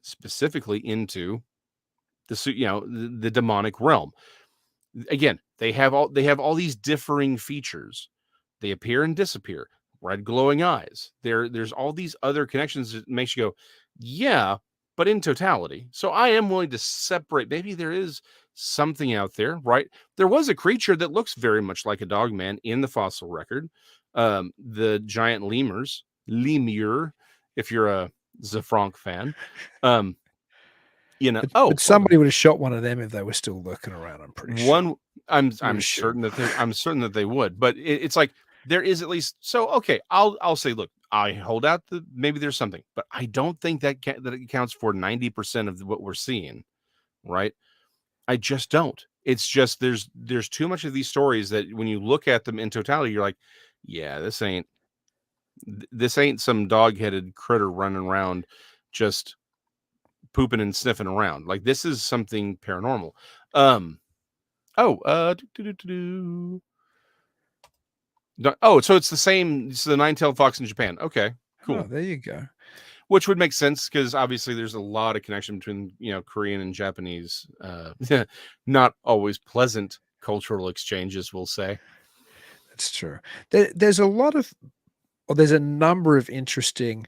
specifically into the demonic realm. Again, they have all these differing features. They appear and disappear. Red glowing eyes. There's all these other connections that makes you go, yeah, but in totality. So I am willing to separate. Maybe there is something out there, right? There was a creature that looks very much like a dogman in the fossil record. The giant lemur, if you're a Zafranc fan. Um, But somebody would have shot one of them if they were still lurking around. I'm pretty sure. I'm certain that they would, but it's like there is at least okay. I'll say, look, I hold out maybe there's something, but I don't think that it accounts for 90% of what we're seeing, right? I just don't. It's just there's too much of these stories that when you look at them in totality, you're like, yeah, this ain't some dog-headed critter running around just pooping and sniffing around. Like, this is something paranormal. So it's the same. It's the nine-tailed fox in Japan. Okay, cool. Oh, there you go. Which would make sense because obviously there's a lot of connection between Korean and Japanese. Not always pleasant cultural exchanges, we'll say. That's true. There's a number of interesting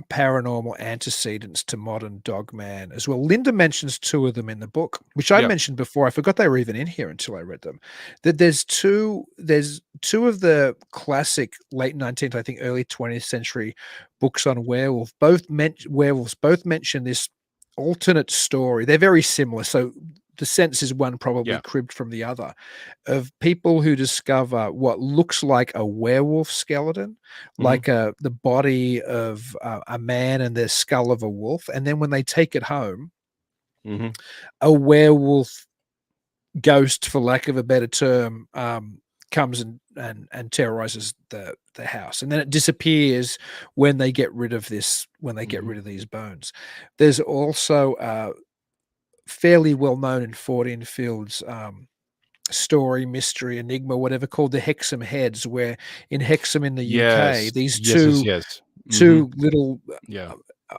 paranormal antecedents to modern Dogman as well. Linda mentions two of them in the book, which I mentioned before. I forgot they were even in here until I read them. That there's two of the classic late 19th, I think early 20th century books on werewolves. Both mention this alternate story. They're very similar, so the sense is one probably cribbed from the other, of people who discover what looks like a werewolf skeleton, like the body of a man and the skull of a wolf. And then when they take it home, a werewolf ghost, for lack of a better term, comes and terrorizes the house, and then it disappears when they get rid of these bones. There's also fairly well known in 14 Fields story, mystery, enigma, whatever, called the Hexham Heads, where in Hexham in the UK, these two little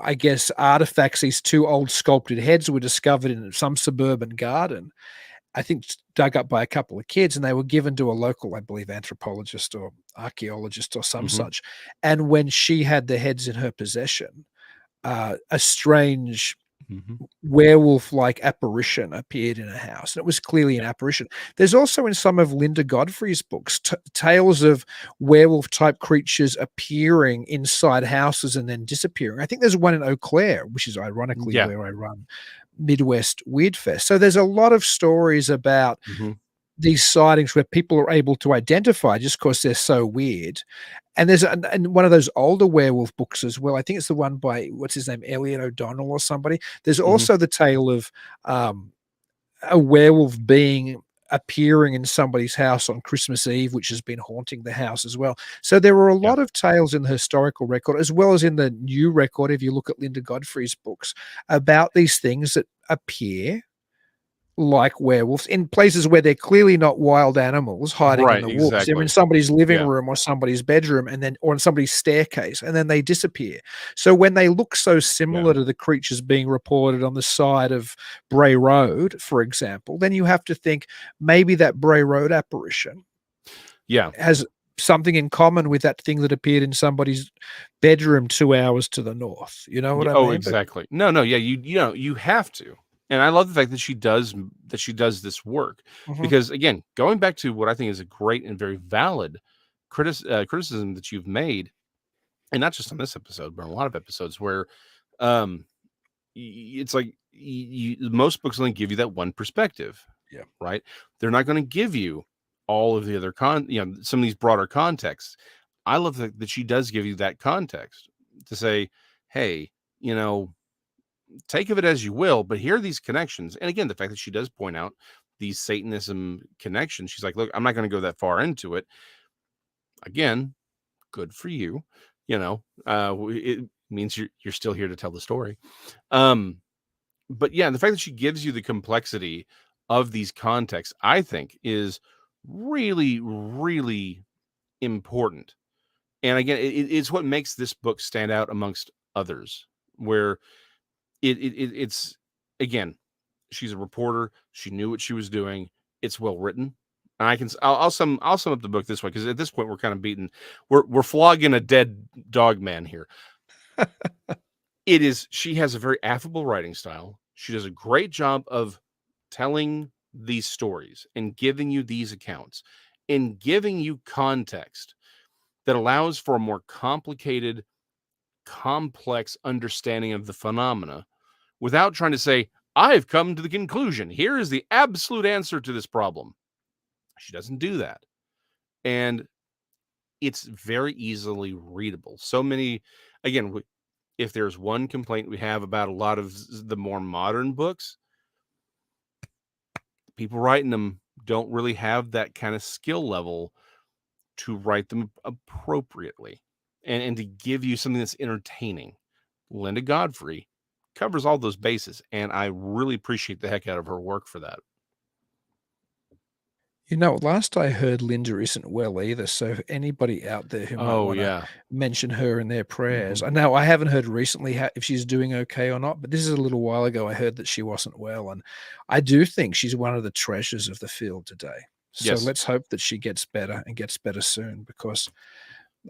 I guess artifacts, these two old sculpted heads were discovered in some suburban garden, I think dug up by a couple of kids, and they were given to a local, I believe, anthropologist or archaeologist or some such. And when she had the heads in her possession, a strange werewolf-like apparition appeared in a house, and it was clearly an apparition. There's also in some of Linda Godfrey's books tales of werewolf-type creatures appearing inside houses and then disappearing. I think there's one in Eau Claire, which is ironically where I run Midwest Weird Fest. So there's a lot of stories about these sightings where people are able to identify just because they're so weird. And there's and one of those older werewolf books as well. I think it's the one by, what's his name, Elliot O'Donnell or somebody. There's also the tale of a werewolf being appearing in somebody's house on Christmas Eve, which has been haunting the house as well. So there are a lot of tales in the historical record, as well as in the new record, if you look at Linda Godfrey's books, about these things that appear like werewolves in places where they're clearly not wild animals hiding in the woods. They're in somebody's living room or somebody's bedroom, or in somebody's staircase, and then they disappear. So when they look so similar to the creatures being reported on the side of Bray Road, for example, then you have to think maybe that Bray Road apparition has something in common with that thing that appeared in somebody's bedroom 2 hours to the north. You know what I mean? Oh, exactly. You have to. And I love the fact that she does this work, because again, going back to what I think is a great and very valid criticism that you've made, and not just on this episode, but on a lot of episodes, where it's like most books only give you that one perspective, right? They're not going to give you all of the other some of these broader contexts. I love that she does give you that context to say, hey, take of it as you will, but here are these connections. And again, the fact that she does point out these Satanism connections. She's like, look, I'm not going to go that far into it. Again, good for you. It means you're still here to tell the story. But yeah, the fact that she gives you the complexity of these contexts, I think, is really, really important. And again, it's what makes this book stand out amongst others, where it's, again, she's a reporter. She knew what she was doing. It's well written. And I'll sum up the book this way, because at this point we're kind of we're flogging a dead dog man here. She has a very affable writing style. She does a great job of telling these stories and giving you these accounts and giving you context that allows for a more complicated, complex understanding of the phenomena without trying to say, I've come to the conclusion. Here is the absolute answer to this problem. She doesn't do that. And it's very easily readable. So many, again, if there's one complaint we have about a lot of the more modern books, people writing them don't really have that kind of skill level to write them appropriately and to give you something that's entertaining. Linda Godfrey covers all those bases, and I really appreciate the heck out of her work for that. Last I heard, Linda isn't well either. So anybody out there who might want to mention her in their prayers. I know I haven't heard recently if she's doing okay or not, but this is a little while ago. I heard that she wasn't well, and I do think she's one of the treasures of the field today. So let's hope that she gets better and gets better soon, because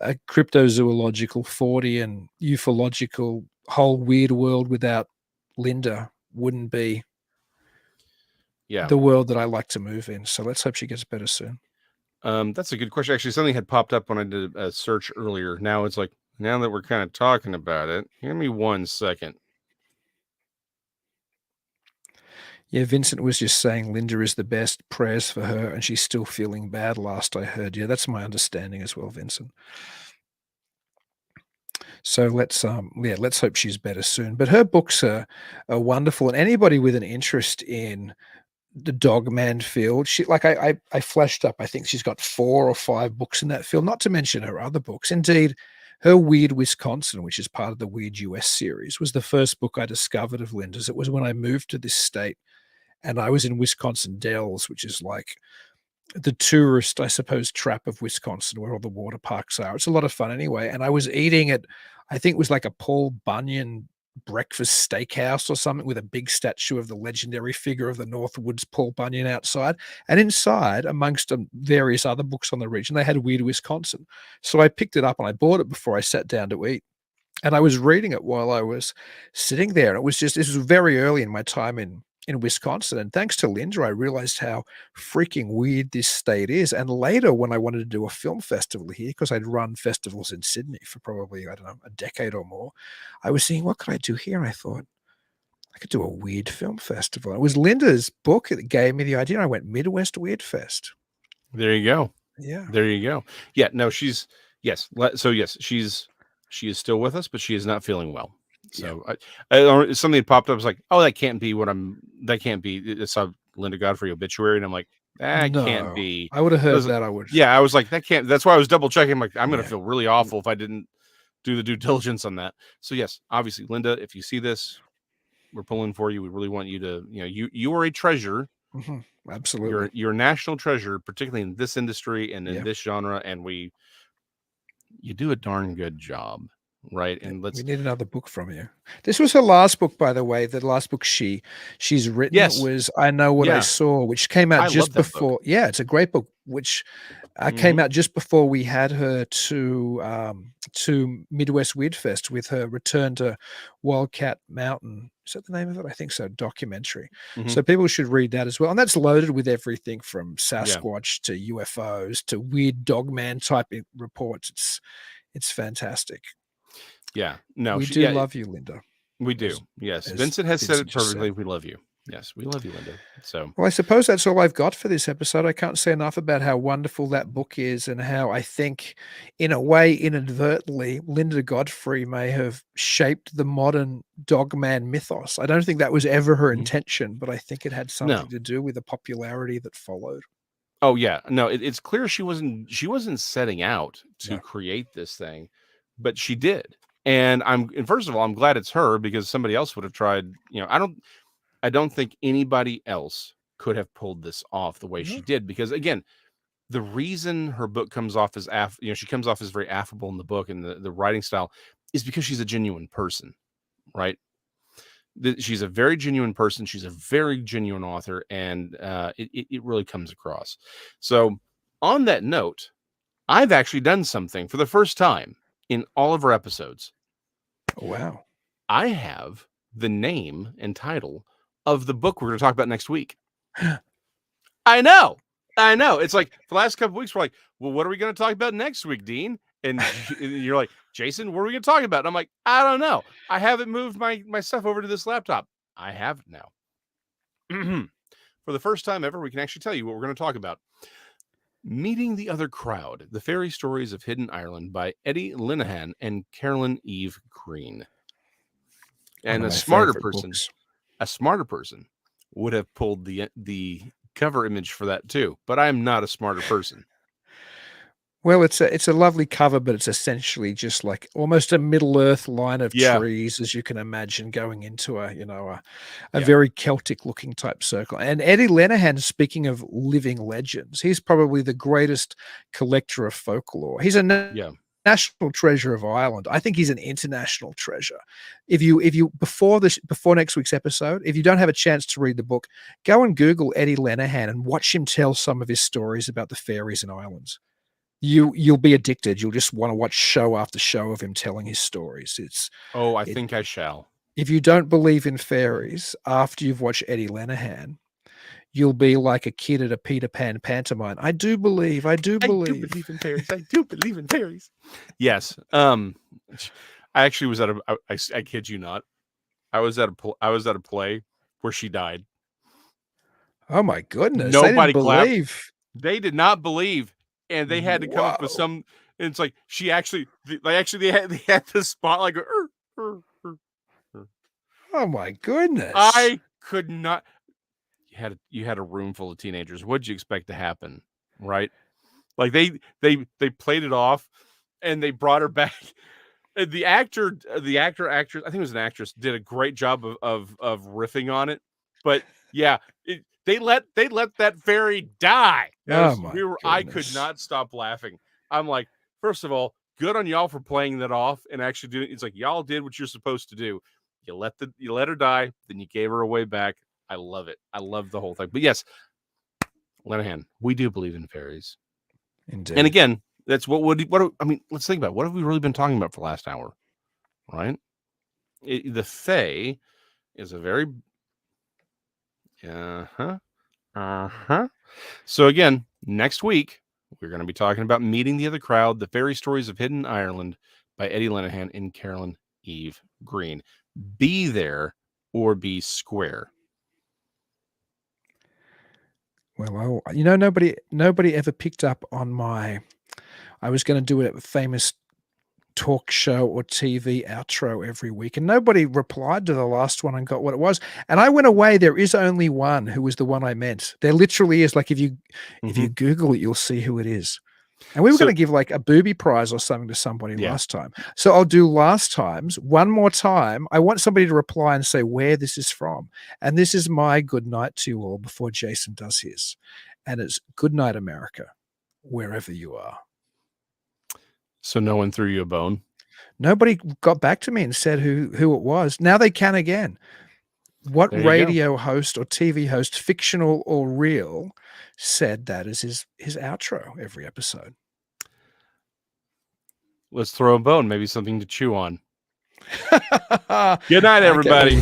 a cryptozoological, Fortean, ufological, whole weird world without Linda wouldn't be the world that I like to move in. So let's hope she gets better soon. That's a good question. Actually, something had popped up when I did a search earlier. Now it's like, now that we're kind of talking about it, give me 1 second. Yeah, Vincent was just saying Linda is the best. Prayers for her, and she's still feeling bad, last I heard. Yeah, that's my understanding as well, Vincent. So let's hope she's better soon. But her books are wonderful, and anybody with an interest in the Dogman field, I flashed up, I think she's got 4 or 5 books in that field, not to mention her other books. Indeed, her Weird Wisconsin, which is part of the Weird US series, was the first book I discovered of Linda's. It was when I moved to this state, and I was in Wisconsin Dells, which is like the tourist, I suppose, trap of Wisconsin, where all the water parks are. It's a lot of fun anyway. And I was eating at, I think it was like a Paul Bunyan breakfast steakhouse or something, with a big statue of the legendary figure of the Northwoods, Paul Bunyan, outside. And inside, amongst various other books on the region, they had Weird Wisconsin. So I picked it up and I bought it before I sat down to eat. And I was reading it while I was sitting there. And it was just, this was very early in my time in Wisconsin. And thanks to Linda, I realized how freaking weird this state is. And later, when I wanted to do a film festival here, because I'd run festivals in Sydney for probably, I don't know, a decade or more, I was seeing, what could I do here? And I thought, I could do a weird film festival. It was Linda's book that gave me the idea. And I went Midwest Weird Fest. There you go. Yeah. There you go. Yeah, no, she is still with us, but she is not feeling well. So something popped up. I was like, oh, that can't be. It's a Linda Godfrey obituary. And I'm like, that can't be. I would have heard that. I would. Yeah, I was like, that can't. That's why I was double checking. I'm like, I'm going to feel really awful if I didn't do the due diligence on that. So yes, obviously, Linda, if you see this, we're pulling for you. We really want you to, you are a treasure. Mm-hmm. Absolutely. You're a national treasure, particularly in this industry and in this genre. And you do a darn good job. Right. And we need another book from you. This was her last book, by the way. The last book she's written was I Know What I Saw, which came out just before. Yeah, it's a great book, which came out just before we had her to Midwest Weird Fest with her Return to Wildcat Mountain. Is that the name of it? I think so. Documentary. So people should read that as well. And that's loaded with everything from Sasquatch to UFOs to weird Dogman type reports. It's fantastic. Yeah, no, we do love you, Linda. We do. Yes, Vincent has said it perfectly. We love you. Yes, we love you, Linda. So, Well, I suppose that's all I've got for this episode. I can't say enough about how wonderful that book is and how I think, in a way, inadvertently, Linda Godfrey may have shaped the modern Dogman mythos. I don't think that was ever her intention, but I think it had something to do with the popularity that followed. Oh yeah, no, it's clear she wasn't setting out to create this thing, but she did. And first of all, I'm glad it's her, because somebody else would have tried. I don't think anybody else could have pulled this off the way she did, because again, the reason her book comes off as she comes off as very affable in the book, and the writing style is because she's a genuine person, right? She's a very genuine person. She's a very genuine author, and it really comes across. So on that note, I've actually done something for the first time in all of our episodes. Oh, wow. I have the name and title of the book we're going to talk about next week. I know. It's like the last couple of weeks, we're like, well, what are we going to talk about next week, Dean? And you're like, Jason, what are we going to talk about? And I'm like, I don't know. I haven't moved my stuff over to this laptop. I have it now. For the first time ever, we can actually tell you what we're going to talk about. Meeting the Other Crowd, The Fairy Stories of Hidden Ireland by Eddie Linehan and Carolyn Eve Green. And a smarter person would have pulled the cover image for that too, but I am not a smarter person. Well, it's a lovely cover, but it's essentially just like almost a Middle-earth line of trees, as you can imagine, going into a very Celtic-looking type circle. And Eddie Linehan, speaking of living legends, he's probably the greatest collector of folklore. He's a national treasure of Ireland. I think he's an international treasure. If you before next week's episode, if you don't have a chance to read the book, go and Google Eddie Linehan and watch him tell some of his stories about the fairies and islands. You'll be addicted. You'll just want to watch show after show of him telling his stories. I think I shall. If you don't believe in fairies after you've watched Eddie Linehan, you'll be like a kid at a Peter Pan pantomime. I do believe in fairies. I do believe in fairies. Yes. I actually was I kid you not. I was at a play where she died. Oh my goodness. Nobody they didn't believe. They did not believe. And they had to come up with some. And it's like they had the spot like. Oh my goodness! I could not. You had a room full of teenagers. What'd you expect to happen, right? Like they played it off, and they brought her back. The actor, actress, I think it was an actress, did a great job of riffing on it. But yeah, they let that fairy die. I could not stop laughing. I'm like, first of all, good on y'all for playing that off and actually doing. It's like y'all did what you're supposed to do. You let her die, then you gave her away back. I love it. I love the whole thing. But yes, Linehan, we do believe in fairies. Indeed. And again, that's what I mean. Let's think about it. What have we really been talking about for the last hour, right? The Fae is a very So again, next week we're going to be talking about Meeting the Other Crowd, The Fairy Stories of Hidden Ireland by Eddie Linehan and Carolyn Eve Green. Be there or be square. Well, nobody ever picked up on I was going to do a famous talk show or TV outro every week, and nobody replied to the last one and got what it was. And I went away. There is only one who was the one I meant. There literally is. Like if you Google it, you'll see who it is. And we were going to give like a booby prize or something to somebody last time. So I'll do last times one more time. I want somebody to reply and say where this is from. And this is my good night to you all before Jason does his. And it's good night, America, wherever you are. So no one threw you a bone? Nobody got back to me and said who it was. Now they can again. What radio host or TV host, fictional or real, said that is his outro every episode? Let's throw a bone, maybe something to chew on. Good night, everybody.